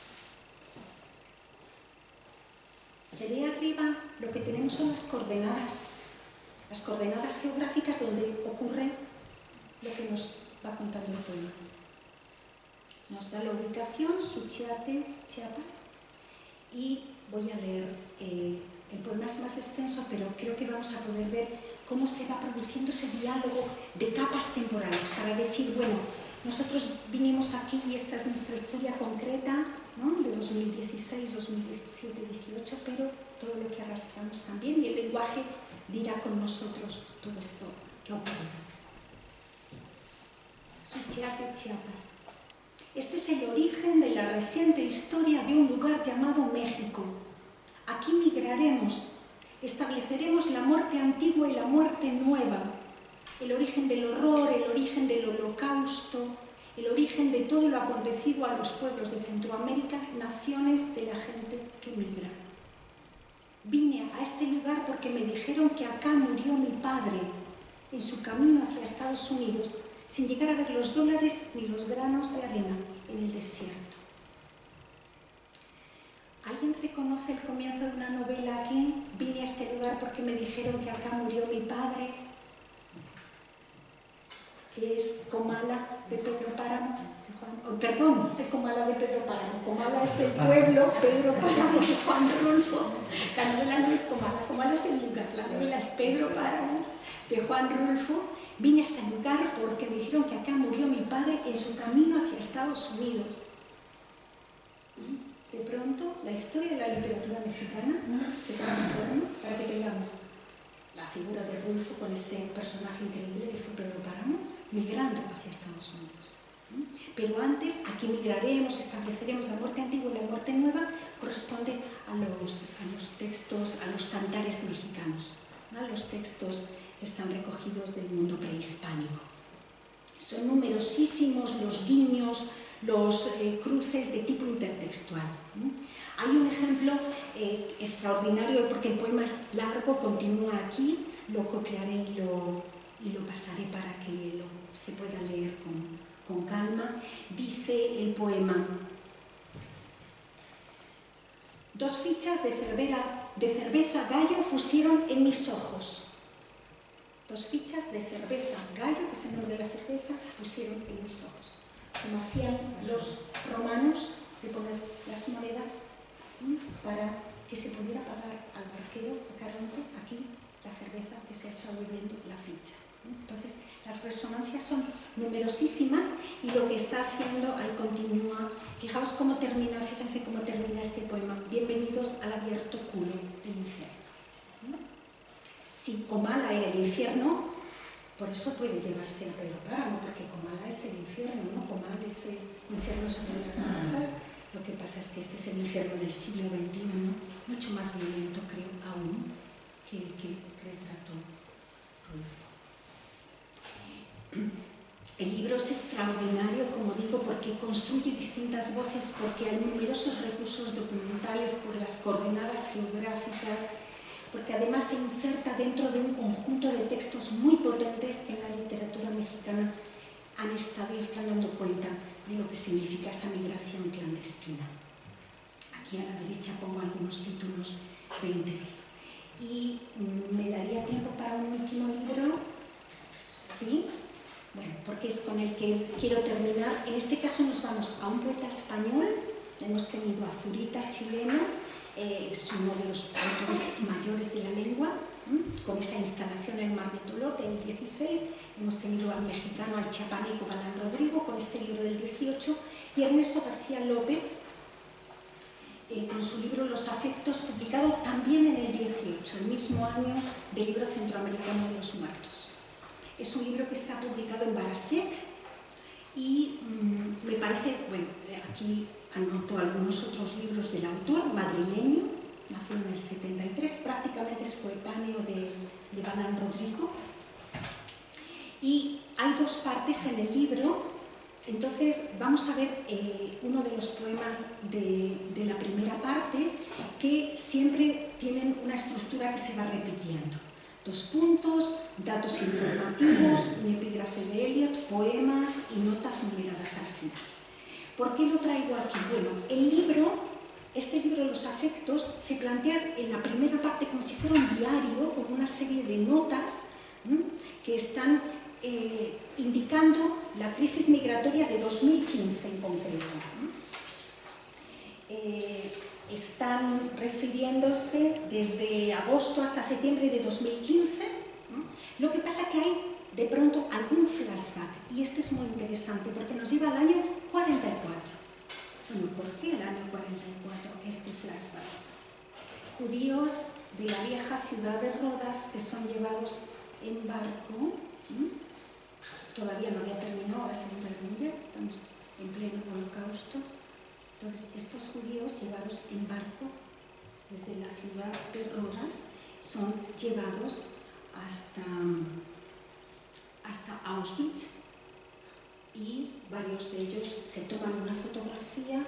Se ve arriba, lo que tenemos son las coordenadas geográficas donde ocurre lo que nos va contando el poema. Nos da la ubicación, Suchiate, Chiapas, y voy a leer, el poema es más extenso, pero creo que vamos a poder ver cómo se va produciendo ese diálogo de capas temporales, para decir, bueno, nosotros vinimos aquí y esta es nuestra historia concreta, ¿no?, de 2016, 2017, 2018, pero todo lo que arrastramos también, y el lenguaje dirá con nosotros todo esto que ha ocurrido. Suchiate, Chiapas. Este es el origen de la reciente historia de un lugar llamado México. Aquí migraremos, estableceremos la muerte antigua y la muerte nueva, el origen del horror, el origen del holocausto, el origen de todo lo acontecido a los pueblos de Centroamérica, naciones de la gente que migra. Vine a este lugar porque me dijeron que acá murió mi padre en su camino hacia Estados Unidos, sin llegar a ver los dólares ni los granos de arena en el desierto. ¿Alguien reconoce el comienzo de una novela aquí? Vine a este lugar porque me dijeron que acá murió mi padre, que es Comala de Pedro Páramo, Comala de Pedro Páramo. Comala es el pueblo, Pedro Páramo de Juan Rulfo. La novela no es Comala, Comala es el lugar, la novela es Pedro Páramo de Juan Rulfo. Vine a este lugar porque me dijeron que acá murió mi padre en su camino hacia Estados Unidos. De pronto, la historia de la literatura mexicana se transforma para que tengamos la figura de Rulfo con este personaje increíble que fue Pedro Páramo, migrando hacia Estados Unidos. Pero antes, aquí migraremos, estableceremos la muerte antigua y la muerte nueva, corresponde a los textos, a los cantares mexicanos, ¿no?, los textos que están recogidos del mundo prehispánico. Son numerosísimos los guiños, los cruces de tipo intertextual. Hay un ejemplo extraordinario, porque el poema es largo, continúa aquí, lo copiaré y lo pasaré para que se pueda leer con calma. Dice el poema: 2 fichas de cerveza Gallo pusieron en mis ojos. 2 fichas de cerveza Gallo, que es el nombre de la cerveza, pusieron en mis ojos. Como hacían los romanos, de poner las monedas para que se pudiera pagar al barquero, a Caronte, aquí la cerveza que se ha estado bebiendo, la ficha. Entonces, las resonancias son numerosísimas y lo que está haciendo, ahí continúa. Fijaos cómo termina, fíjense cómo termina este poema: bienvenidos al abierto culo del infierno. Si Comala era el infierno, por eso puede llevarse a Pedro Páramo, porque Comala es el infierno, ¿no? Comala es el infierno sobre las masas. Lo que pasa es que este es el infierno del siglo XXI, ¿no? Mucho más violento, creo, aún, que el que retrató Rulfo. El libro es extraordinario, como digo, porque construye distintas voces, porque hay numerosos recursos documentales por las coordenadas geográficas, porque además se inserta dentro de un conjunto de textos muy potentes que en la literatura mexicana han estado y están dando cuenta de lo que significa esa migración clandestina. Aquí a la derecha pongo algunos títulos de interés. Y me daría tiempo para un último libro, ¿sí? Bueno, porque es con el que quiero terminar. En este caso nos vamos a un poeta español. Hemos tenido a Zurita, chileno, es uno de los autores mayores de la lengua, con esa instalación El mar de Tolote en el 16. Hemos tenido al mexicano, al chiapaneco Balán Rodrigo, con este libro del 18, y Ernesto García López, con su libro Los afectos, publicado también en el 18, el mismo año del libro centroamericano de los muertos. Es un libro que está publicado en Barasek y me parece, bueno, aquí anoto algunos otros libros del autor, madrileño, nació en el 73, prácticamente es coetáneo de Balán Rodrigo, y hay dos partes en el libro. Entonces vamos a ver uno de los poemas de la primera parte, que siempre tienen una estructura que se va repitiendo. 2 puntos, datos informativos, un epígrafe de Eliot, poemas y notas numeradas al final. ¿Por qué lo traigo aquí? Bueno, este libro, Los afectos, se plantea en la primera parte como si fuera un diario con una serie de notas que están indicando la crisis migratoria de 2015 en concreto. Están refiriéndose desde agosto hasta septiembre de 2015. Lo que pasa que hay de pronto algún flashback, y este es muy interesante porque nos lleva al año 44. Bueno, ¿por qué el año 44 este flashback? Judíos de la vieja ciudad de Rodas que son llevados en barco. Todavía no había terminado la Segunda Guerra Mundial, estamos en pleno Holocausto. Entonces, estos judíos llevados en barco desde la ciudad de Rodas son llevados hasta Auschwitz, y varios de ellos se toman una fotografía,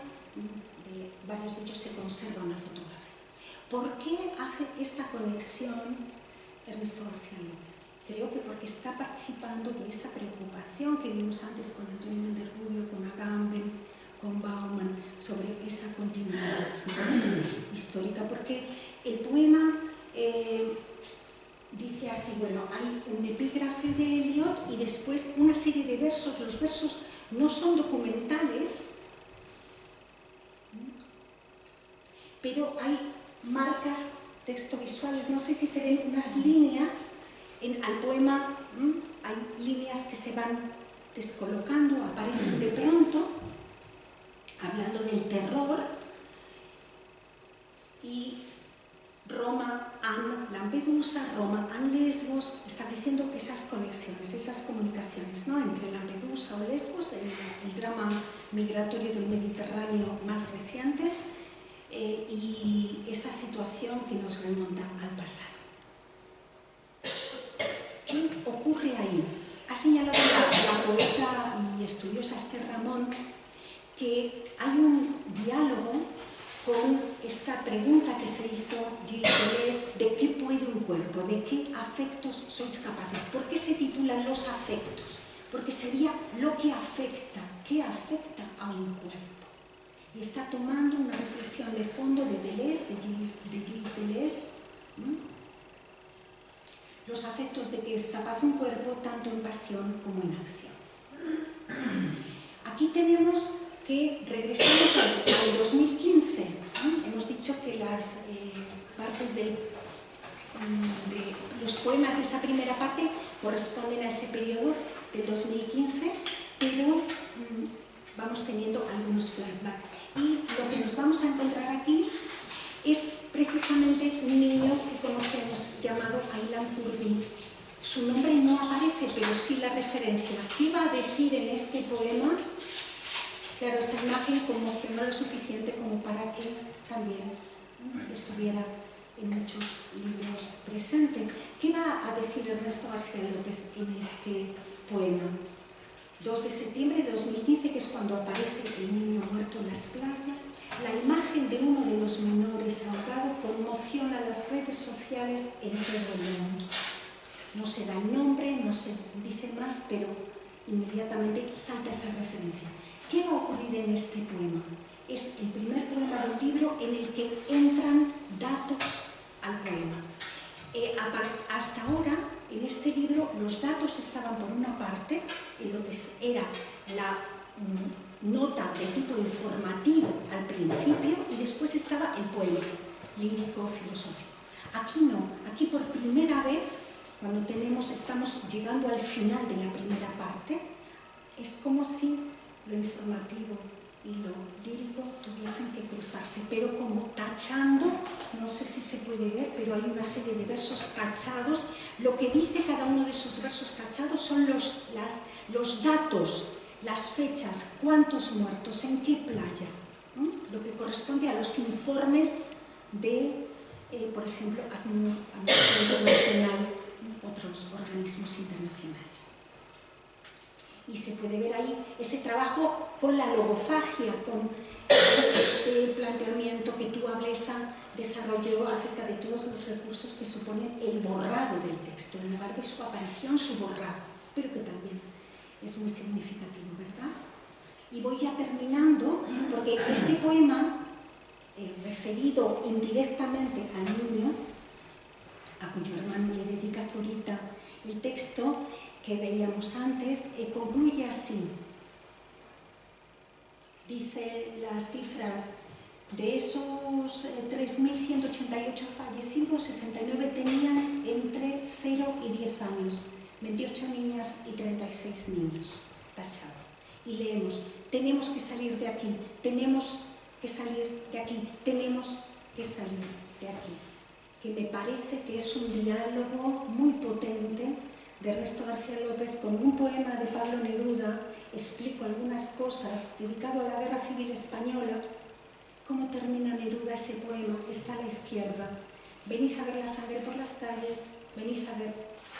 varios de ellos se conserva una fotografía. ¿Por qué hace esta conexión Ernesto García López? Creo que porque está participando de esa preocupación que vimos antes con Antonio Méndez Rubio, con Agamben, con Bauman, sobre esa continuidad histórica, porque el poema dice así, bueno, hay un epígrafe de Eliot y después una serie de versos. Los versos no son documentales, pero hay marcas textovisuales, no sé si se ven unas líneas. Al poema hay líneas que se van descolocando, aparecen de pronto, hablando del terror, y Roma an Lampedusa, Roma an Lesbos, estableciendo esas conexiones, esas comunicaciones, ¿no?, entre Lampedusa o Lesbos, el drama migratorio del Mediterráneo más reciente, y esa situación que nos remonta al pasado. ¿Qué ocurre ahí? Ha señalado la poeta y estudiosa Esther Ramón que hay un diálogo con esta pregunta que se hizo Gilles Deleuze de qué puede un cuerpo, de qué afectos sois capaces. ¿Por qué se titulan Los afectos? Porque sería lo que afecta, qué afecta a un cuerpo. Y está tomando una reflexión de fondo de Deleuze, de Gilles Deleuze, los afectos de que es capaz un cuerpo tanto en pasión como en acción. Aquí tenemos que regresamos al 2015. Hemos dicho que las partes de los poemas de esa primera parte corresponden a ese periodo del 2015, pero vamos teniendo algunos flashbacks. Y lo que nos vamos a encontrar aquí es precisamente un niño que conocemos llamado Aylan Kurdi. Su nombre no aparece, pero sí la referencia. ¿Qué va a decir en este poema? Claro, esa imagen conmocionó lo suficiente como para que también estuviera en muchos libros presente. ¿Qué va a decir Ernesto García López en este poema? 2 de septiembre de 2015, que es cuando aparece el niño muerto en las playas, la imagen de uno de los menores ahogado conmociona las redes sociales en todo el mundo. No se da el nombre, no se dice más, pero inmediatamente salta esa referencia. ¿Qué va a ocurrir en este poema? Es el primer poema del libro en el que entran datos al poema. Hasta ahora, en este libro, los datos estaban por una parte, en lo que era la nota de tipo informativo al principio, y después estaba el poema, lírico, filosófico. Aquí no, aquí por primera vez, cuando estamos llegando al final de la primera parte, es como si lo informativo y lo lírico tuviesen que cruzarse, pero como tachando, no sé si se puede ver, pero hay una serie de versos tachados. Lo que dice cada uno de esos versos tachados son los datos, las fechas, cuántos muertos, en qué playa, lo que corresponde a los informes de, por ejemplo, Amnistía Internacional, otros organismos internacionales. Y se puede ver ahí ese trabajo con la logofagia, con este planteamiento que tú Blesa desarrolló acerca de todos los recursos que suponen el borrado del texto, en lugar de su aparición, su borrado, pero que también es muy significativo, ¿verdad? Y voy ya terminando, porque este poema, referido indirectamente al niño, a cuyo hermano le dedica Zurita el texto que veíamos antes, concluye así. Dice las cifras: de esos 3.188 fallecidos, 69 tenían entre 0 y 10 años, 28 niñas y 36 niños. Tachado. Y leemos: tenemos que salir de aquí, tenemos que salir de aquí, tenemos que salir de aquí. Que me parece que es un diálogo muy potente de Ernesto García López con un poema de Pablo Neruda. Explico algunas cosas dedicado a la Guerra Civil Española. ¿Cómo termina Neruda ese poema? Está a la izquierda. Venid a ver la sangre por las calles, venid a ver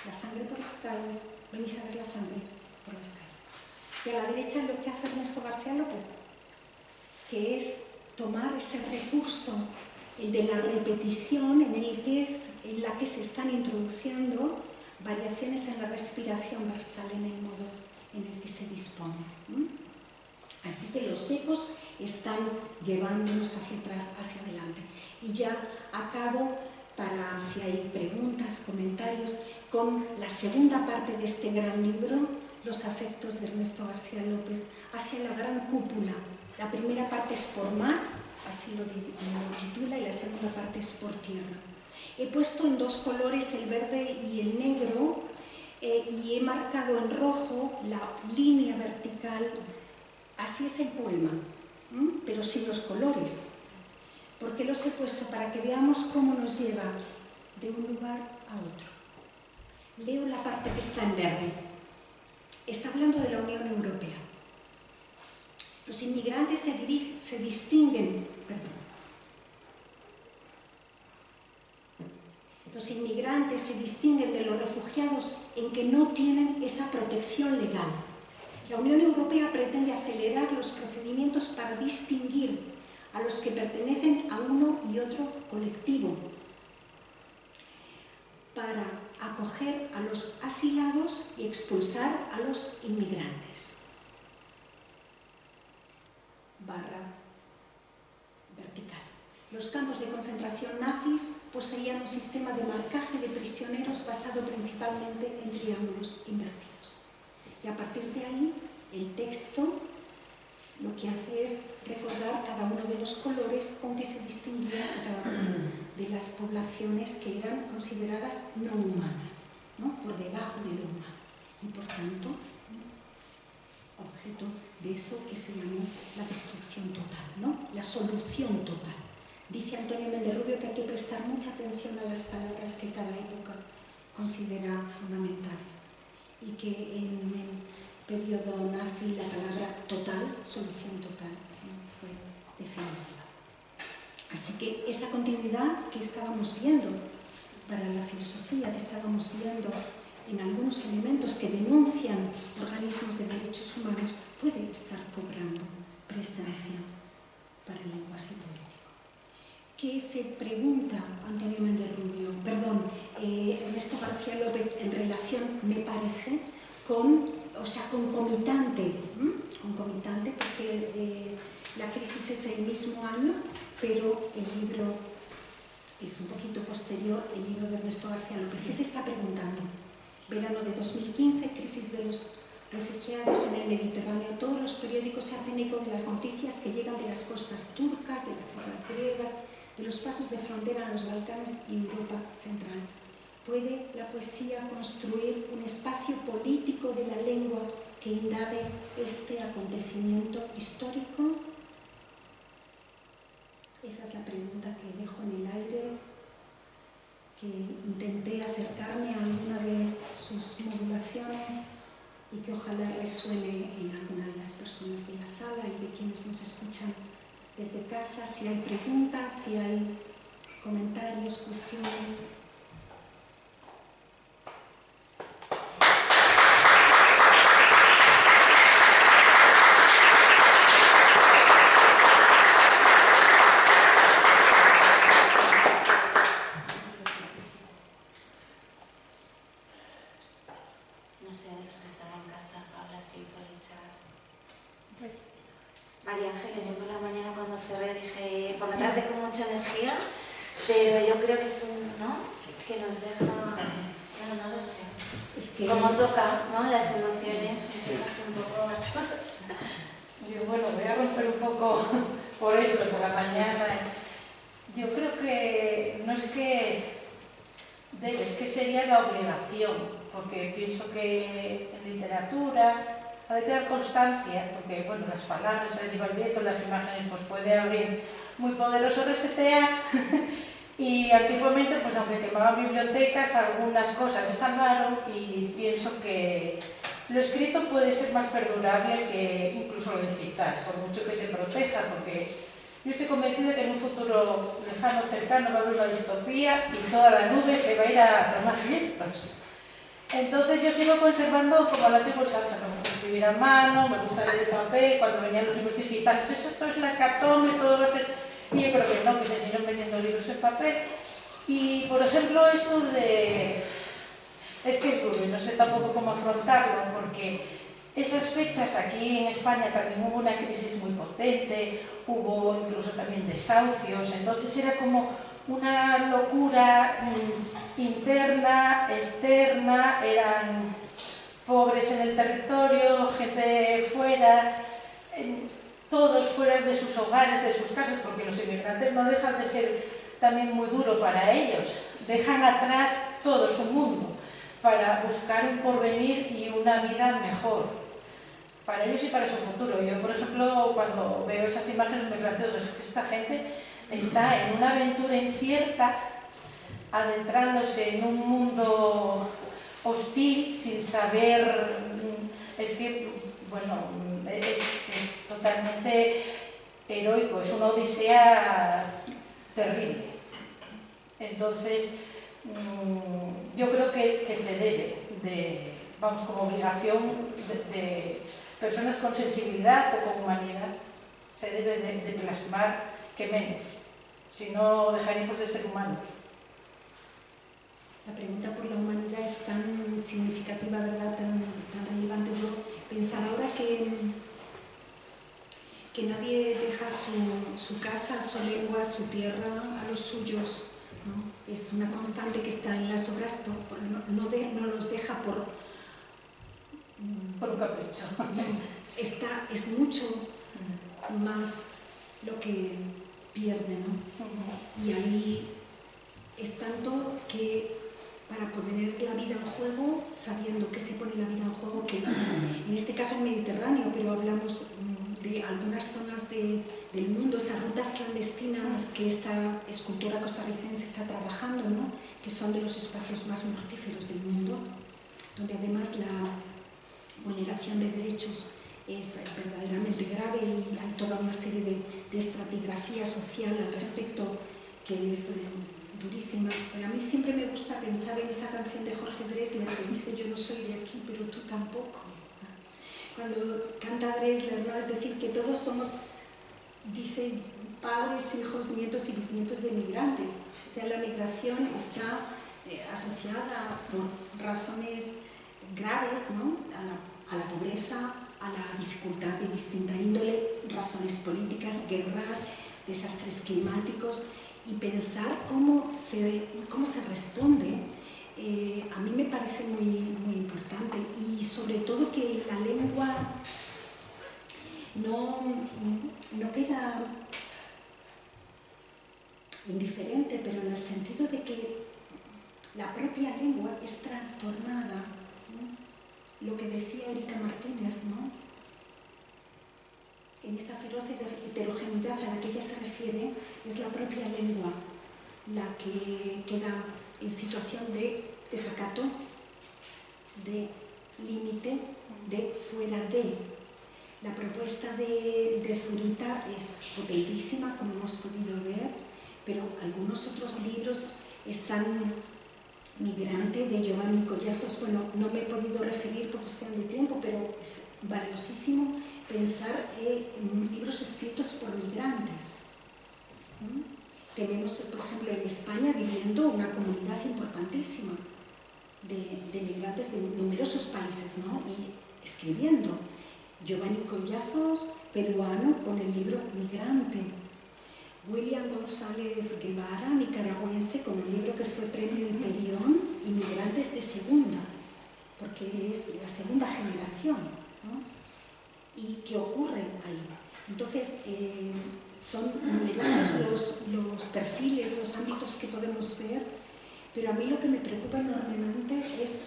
la sangre por las calles, venid a ver la sangre por las calles. Y a la derecha es lo que hace Ernesto García López, que es tomar ese recurso, el de la repetición, en la que se están introduciendo variaciones en la respiración versal, en el modo en el que se dispone. Así que los ecos están llevándonos hacia atrás, hacia adelante. Y ya acabo, para si hay preguntas, comentarios, con la segunda parte de este gran libro, Los afectos de Ernesto García López, hacia la gran cúpula. La primera parte es por mar, así lo titula, y la segunda parte es por tierra. He puesto en dos colores, el verde y el negro, y he marcado en rojo la línea vertical. Así es el poema, pero sin los colores. ¿Por qué los he puesto? Para que veamos cómo nos lleva de un lugar a otro. Leo la parte que está en verde. Está hablando de la Unión Europea. Los inmigrantes se distinguen, Los inmigrantes se distinguen de los refugiados en que no tienen esa protección legal. La Unión Europea pretende acelerar los procedimientos para distinguir a los que pertenecen a uno y otro colectivo, para acoger a los asilados y expulsar a los inmigrantes. Barra vertical. Los campos de concentración nazis poseían un sistema de marcaje de prisioneros basado principalmente en triángulos invertidos. Y a partir de ahí, el texto lo que hace es recordar cada uno de los colores con que se distinguía cada una de las poblaciones que eran consideradas no humanas, ¿no? Por debajo de lo humano. Y por tanto, objeto de eso que se llamó la destrucción total, ¿no? La solución total. Dice Antonio Méndez Rubio que hay que prestar mucha atención a las palabras que cada época considera fundamentales y que en el periodo nazi la palabra total, solución total, fue definitiva. Así que esa continuidad que estábamos viendo para la filosofía, que estábamos viendo en algunos elementos que denuncian organismos de derechos humanos, puede estar cobrando presencia para el lenguaje político. ¿Qué se pregunta Antonio Méndez Rubio, Ernesto García López en relación, me parece, concomitante, porque la crisis es el mismo año, pero el libro es un poquito posterior, el libro de Ernesto García López. ¿Qué se está preguntando? Verano de 2015, crisis de los refugiados en el Mediterráneo. Todos los periódicos se hacen eco de las noticias que llegan de las costas turcas, de las islas griegas, de los pasos de frontera en los Balcanes y Europa Central. ¿Puede la poesía construir un espacio político de la lengua que indague este acontecimiento histórico? Esa es la pregunta que dejo en el aire, que intenté acercarme a alguna de sus modulaciones y que ojalá resuene en alguna de las personas de la sala y de quienes nos escuchan desde casa. Si hay preguntas, si hay comentarios, cuestiones. María Ángeles. Yo por la mañana cuando cerré dije, por la tarde con mucha energía, pero yo creo que es un, ¿no? Que nos deja, bueno, no lo sé, como toca, ¿no? Las emociones, nos deja un poco a todos. Yo, bueno, voy a romper un poco por eso, por la mañana. Yo creo que no es que debe, es que sería la obligación, porque pienso que en literatura ha de quedar constancia, porque bueno, las palabras se las lleva el viento, las imágenes pues puede abrir muy poderoso resetear y antiguamente pues aunque quemaban bibliotecas algunas cosas se salvaron y pienso que lo escrito puede ser más perdurable que incluso lo digital, por mucho que se proteja, porque yo estoy convencida que en un futuro lejano, cercano, va a haber una distopía y toda la nube se va a ir a tomar vientos. Entonces yo sigo conservando como la antigua usanza, me gusta escribir a mano, me gusta leer el papel, cuando venían los libros digitales, esto es la hecatombe, todo va a ser... Y yo creo que no, que se siguen vendiendo libros en papel. Y por ejemplo esto de... Es que es duro, no sé tampoco cómo afrontarlo, porque esas fechas aquí en España también hubo una crisis muy potente, hubo incluso también desahucios, entonces era como una locura interna, externa, eran pobres en el territorio, gente fuera, todos fuera de sus hogares, de sus casas, porque los inmigrantes no dejan de ser también muy duro para ellos, dejan atrás todo su mundo para buscar un porvenir y una vida mejor para ellos y para su futuro. Yo, por ejemplo, cuando veo esas imágenes me planteo que esta gente está en una aventura incierta, adentrándose en un mundo hostil, sin saber, es que, bueno, es totalmente heroico, es una odisea terrible. Entonces, yo creo que se debe, vamos, como obligación de personas con sensibilidad o con humanidad, se debe de plasmar que menos, si no dejaremos de ser humanos. La pregunta por la humanidad es tan significativa, ¿verdad? Tan relevante. Yo pensaba ahora que nadie deja su casa, su lengua, su tierra a los suyos, ¿no? Es una constante que está en las obras, no los deja por un capricho. Es mucho más lo que pierde, ¿no? Y ahí es tanto que para poner la vida en juego, sabiendo que se pone la vida en juego, que en este caso en Mediterráneo, pero hablamos de algunas zonas del mundo, esas rutas clandestinas que esta escultora costarricense está trabajando, ¿no? Que son de los espacios más mortíferos del mundo, donde además la vulneración de derechos es verdaderamente grave y hay toda una serie de estratigrafía social al respecto que es durísima. Pero a mí siempre me gusta pensar en esa canción de Jorge Drexler que dice: yo no soy de aquí, pero tú tampoco. Cuando canta Drexler, ¿no? Es decir, que todos somos, dice, padres, hijos, nietos y bisnietos de migrantes. O sea, la migración está asociada por razones graves, ¿no? a la pobreza, a la dificultad de distinta índole, razones políticas, guerras, desastres climáticos, y pensar cómo se responde, a mí me parece muy importante, y sobre todo que la lengua no queda indiferente, pero en el sentido de que la propia lengua es trastornada, ¿no? Lo que decía Erika Martínez, ¿no? En esa feroz heterogeneidad a la que ella se refiere, es la propia lengua la que queda en situación de desacato, de límite, de fuera de. La propuesta de Zurita es potentísima, como hemos podido ver, pero algunos otros libros están... Migrante, de Giovanni Collazos, bueno, no me he podido referir por cuestión de tiempo, pero es valiosísimo pensar en libros escritos por migrantes. Tenemos, por ejemplo, en España viviendo una comunidad importantísima de migrantes de numerosos países, ¿no? Y escribiendo. Giovanni Collazos peruano con el libro Migrante. William González Guevara, nicaragüense, con un libro que fue premio Hiperión, Inmigrantes de Segunda, porque él es la segunda generación, ¿no? ¿Y qué ocurre ahí? Entonces, son numerosos los perfiles, los ámbitos que podemos ver, pero a mí lo que me preocupa enormemente es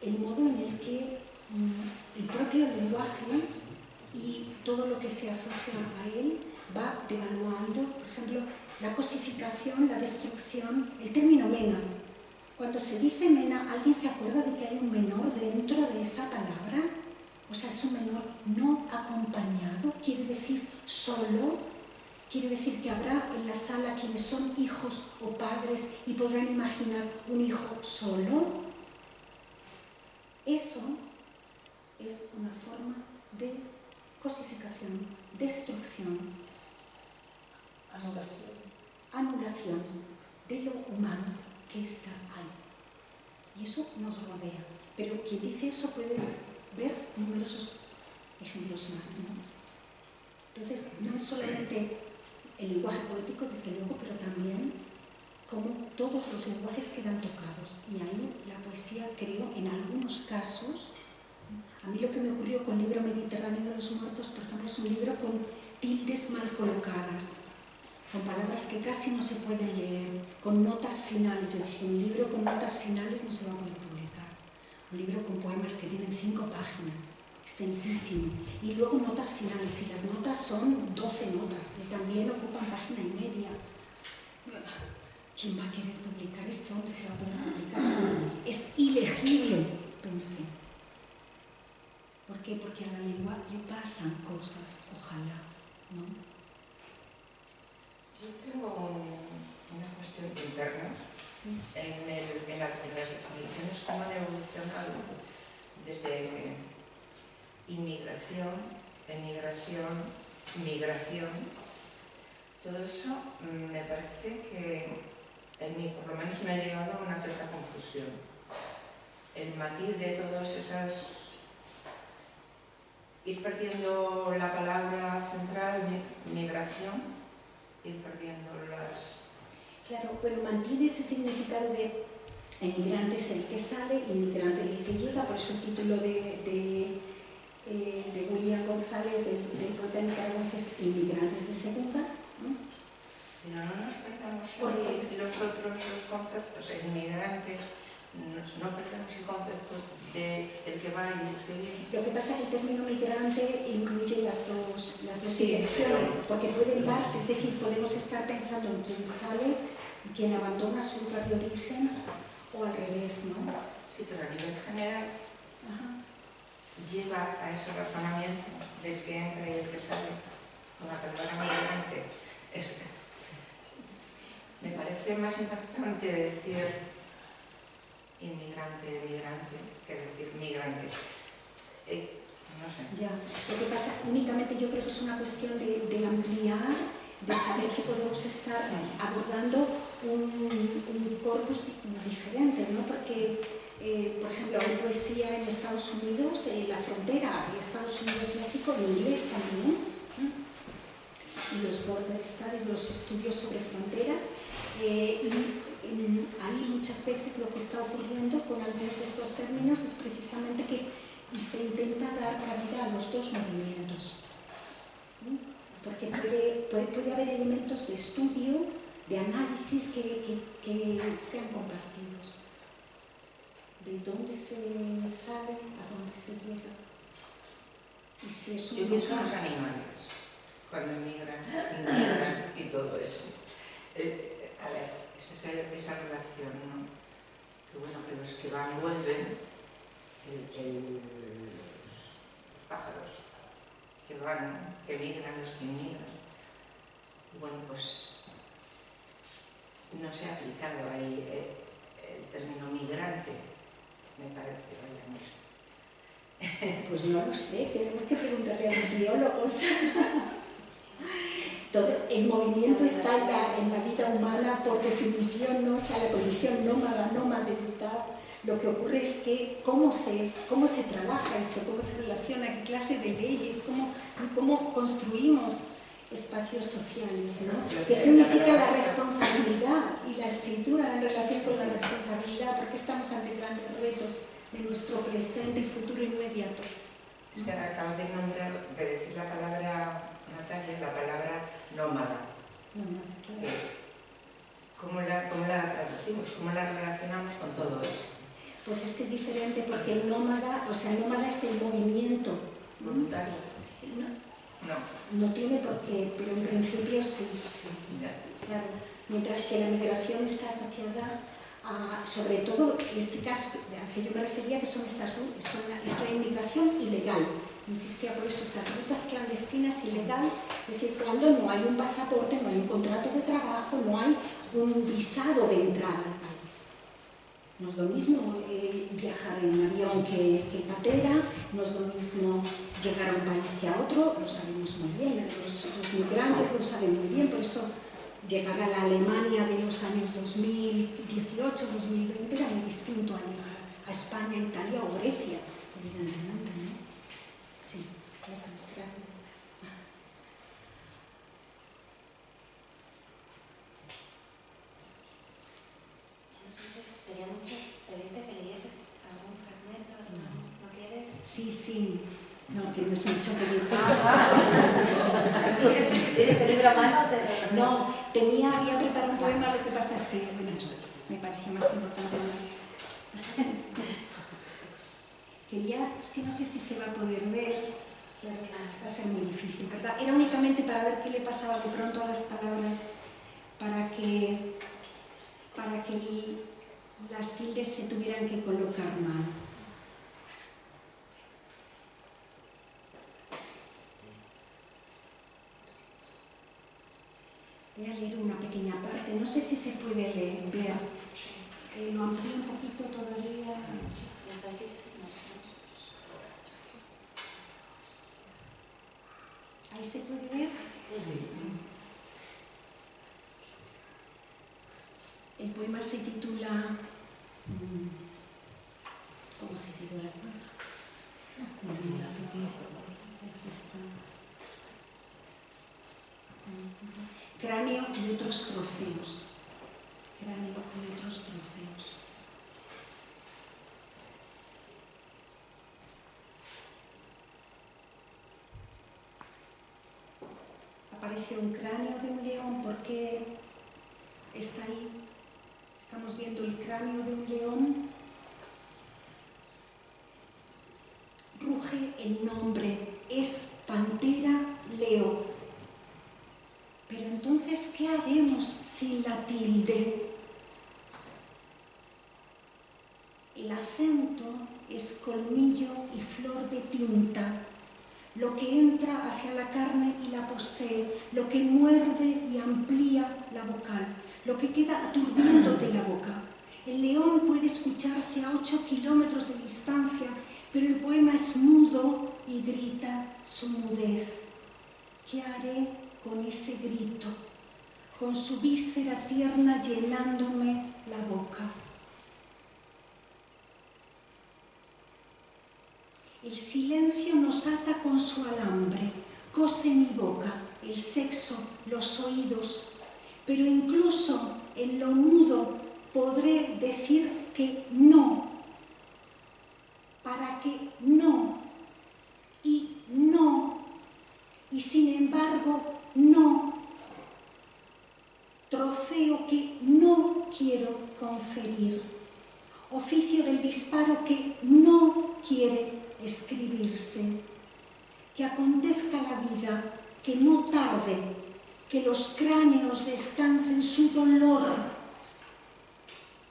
el modo en el que el propio lenguaje y todo lo que se asocia a él va devaluando, por ejemplo, la cosificación, la destrucción, el término mena. Cuando se dice mena, ¿alguien se acuerda de que hay un menor dentro de esa palabra? O sea, es un menor no acompañado, quiere decir solo, quiere decir que habrá en la sala quienes son hijos o padres y podrán imaginar un hijo solo. Eso es una forma de cosificación, destrucción, anulación de lo humano que está ahí. Y eso nos rodea. Pero quien dice eso puede ver numerosos ejemplos más, ¿no? Entonces, no es solamente el lenguaje poético, desde luego, pero también como todos los lenguajes quedan tocados. Y ahí la poesía, creo, en algunos casos, a mí lo que me ocurrió con el libro Mediterráneo de los Muertos, por ejemplo, es un libro con tildes mal colocadas, con palabras que casi no se pueden leer, con notas finales. Yo dije, un libro con notas finales no se va a poder publicar. Un libro con poemas que tienen 5 páginas, extensísimo, y luego notas finales, y las notas son 12 notas, y también ocupan página y media. ¿Quién va a querer publicar esto? ¿Dónde se va a poder publicar esto? Es ilegible, pensé. ¿Por qué? Porque a la lengua le pasan cosas, ojalá, ¿no? Yo tengo una cuestión interna. Sí. En las definiciones cómo han evolucionado desde inmigración, emigración, migración. Todo eso me parece que en mí por lo menos me ha llegado a una cierta confusión. El matiz de todas esas... ir perdiendo la palabra central, migración, ir perdiendo las... Claro, pero mantiene ese significado de emigrante es el que sale, inmigrante el que llega, por eso el título de William González, del poeta nicaragüense, es Inmigrantes de Segunda, ¿no? Pero no nos perdamos los conceptos, inmigrantes, no perdemos el concepto del que va y el que viene. Lo que pasa es que el término migrante incluye las dos sí, direcciones, porque pueden darse, es decir, podemos estar pensando en quien sale y quien abandona su lugar de origen, o al revés, ¿no? Sí, pero a nivel general lleva a ese razonamiento del que entra y el que sale con la palabra migrante. Me parece más impactante decir inmigrante, migrante, que decir migrante. No sé. Ya, lo que pasa, únicamente yo creo que es una cuestión de ampliar, de saber que podemos estar abordando un corpus diferente, ¿no? Porque, por ejemplo, hay poesía en Estados Unidos, la frontera, Estados Unidos-México, en inglés también, y los border studies, los estudios sobre fronteras, y ahí muchas veces lo que está ocurriendo con algunos de estos términos es precisamente que se intenta dar cabida a los dos movimientos, ¿no? Porque puede haber elementos de estudio, de análisis que sean compartidos, de dónde se sale a dónde se llega. Y si es yo pienso en los animales, cuando inmigran y todo eso. A ver, es esa relación, ¿no? Que bueno, que los que van vuelven, los pájaros que van, que migran, los que inmigran. Y bueno, pues no se ha aplicado ahí el término migrante, me parece, vaya, no sé. Pues no lo sé, tenemos que preguntarle a los biólogos. todo el movimiento está en la vida humana por definición, ¿no? O sea, la condición nómada está. Lo que ocurre es que cómo se trabaja eso, cómo se relaciona, qué clase de leyes, cómo construimos espacios sociales, ¿no? ¿Qué significa la responsabilidad y la escritura en relación con la responsabilidad? Porque estamos ante grandes retos de nuestro presente y futuro inmediato. Es que acabo de decir la palabra, Natalia, la palabra nómada. Claro. ¿Cómo la traducimos? ¿Cómo la relacionamos con todo esto? Pues es que es diferente porque el nómada, nómada es el movimiento. ¿Voluntario? No tiene por qué, pero en principio sí. Claro. Mientras que la migración está asociada a, sobre todo, en este caso al que yo me refería, que es la inmigración ilegal. Insistía por eso, esas rutas clandestinas ilegal, es decir, cuando no hay un pasaporte, no hay un contrato de trabajo, no hay un visado de entrada al país. No es lo mismo viajar en avión que patera, no es lo mismo llegar a un país que a otro, lo sabemos muy bien, los migrantes lo saben muy bien, por eso llegar a la Alemania de los años 2018, 2020 era muy distinto a llegar a España, Italia o Grecia, evidentemente, ¿no? Sí, gracias. No sé si sería mucho pedirte que leyeses algún fragmento, ¿no quieres? Sí, no, que no es mucho pedir. No sé si tienes el libro a mano o te lo... No, había preparado un poema, lo que pasa es que, bueno, me parecía más importante es que no sé si se va a poder ver, va a ser muy difícil, ¿verdad? Era únicamente para ver qué le pasaba de pronto a las palabras, para que las tildes se tuvieran que colocar mal. Voy a leer una pequeña parte, no sé si se puede ver. Lo amplío un poquito todavía. ¿Ahí se puede ver? Sí. El poema se titula... ¿Cómo se titula el poema? Cráneo y otros trofeos. Cráneo y otros trofeos. Aparece un cráneo de un león porque está ahí. Estamos viendo el cráneo de un león. Ruge el nombre, es Pantera Leo. Pero entonces, ¿qué haremos sin la tilde? El acento es colmillo y flor de tinta, lo que entra hacia la carne y la posee, lo que muerde y amplía la vocal, lo que queda aturdiéndote la boca. El león puede escucharse a 8 kilómetros de distancia, pero el poema es mudo y grita su mudez. ¿Qué haré con ese grito? Con su víscera tierna llenándome la boca. El silencio nos ata con su alambre, cose mi boca, el sexo, los oídos, pero incluso en lo mudo podré decir que no, para que no, y sin embargo no, trofeo que no quiero conferir, oficio del disparo que no quiere escribirse, que acontezca la vida, que no tarde, que los cráneos descansen su dolor,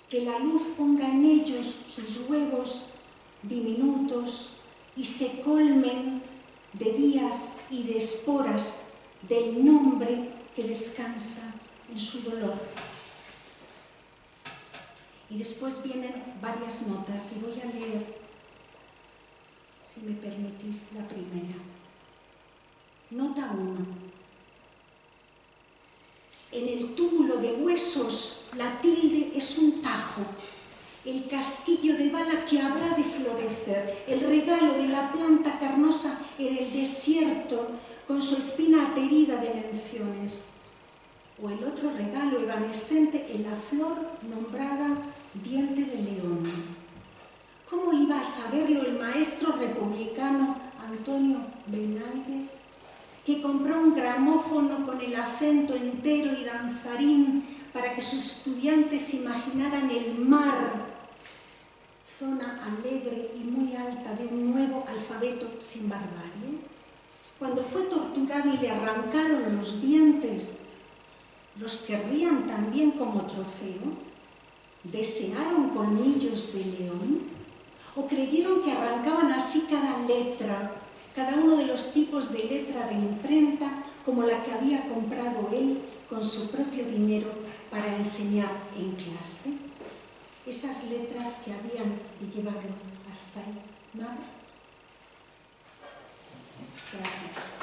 que la luz ponga en ellos sus huevos diminutos y se colmen de días y de esporas del nombre que descansa en su dolor. Y después vienen varias notas y voy a leer, si me permitís, la primera. Nota 1. En el túbulo de huesos, la tilde es un tajo, el casquillo de bala que habrá de florecer, el regalo de la planta carnosa en el desierto, con su espina aterida de menciones. O el otro regalo evanescente en la flor nombrada diente de león. ¿Cómo iba a saberlo el maestro republicano Antonio Benaigues, que compró un gramófono con el acento entero y danzarín para que sus estudiantes imaginaran el mar, zona alegre y muy alta de un nuevo alfabeto sin barbarie? Cuando fue torturado y le arrancaron los dientes, ¿los querrían también como trofeo? ¿Desearon colmillos de león? ¿O creyeron que arrancaban así cada letra, cada uno de los tipos de letra de imprenta, como la que había comprado él con su propio dinero para enseñar en clase? Esas letras que habían de llevarlo hasta el mar. Gracias.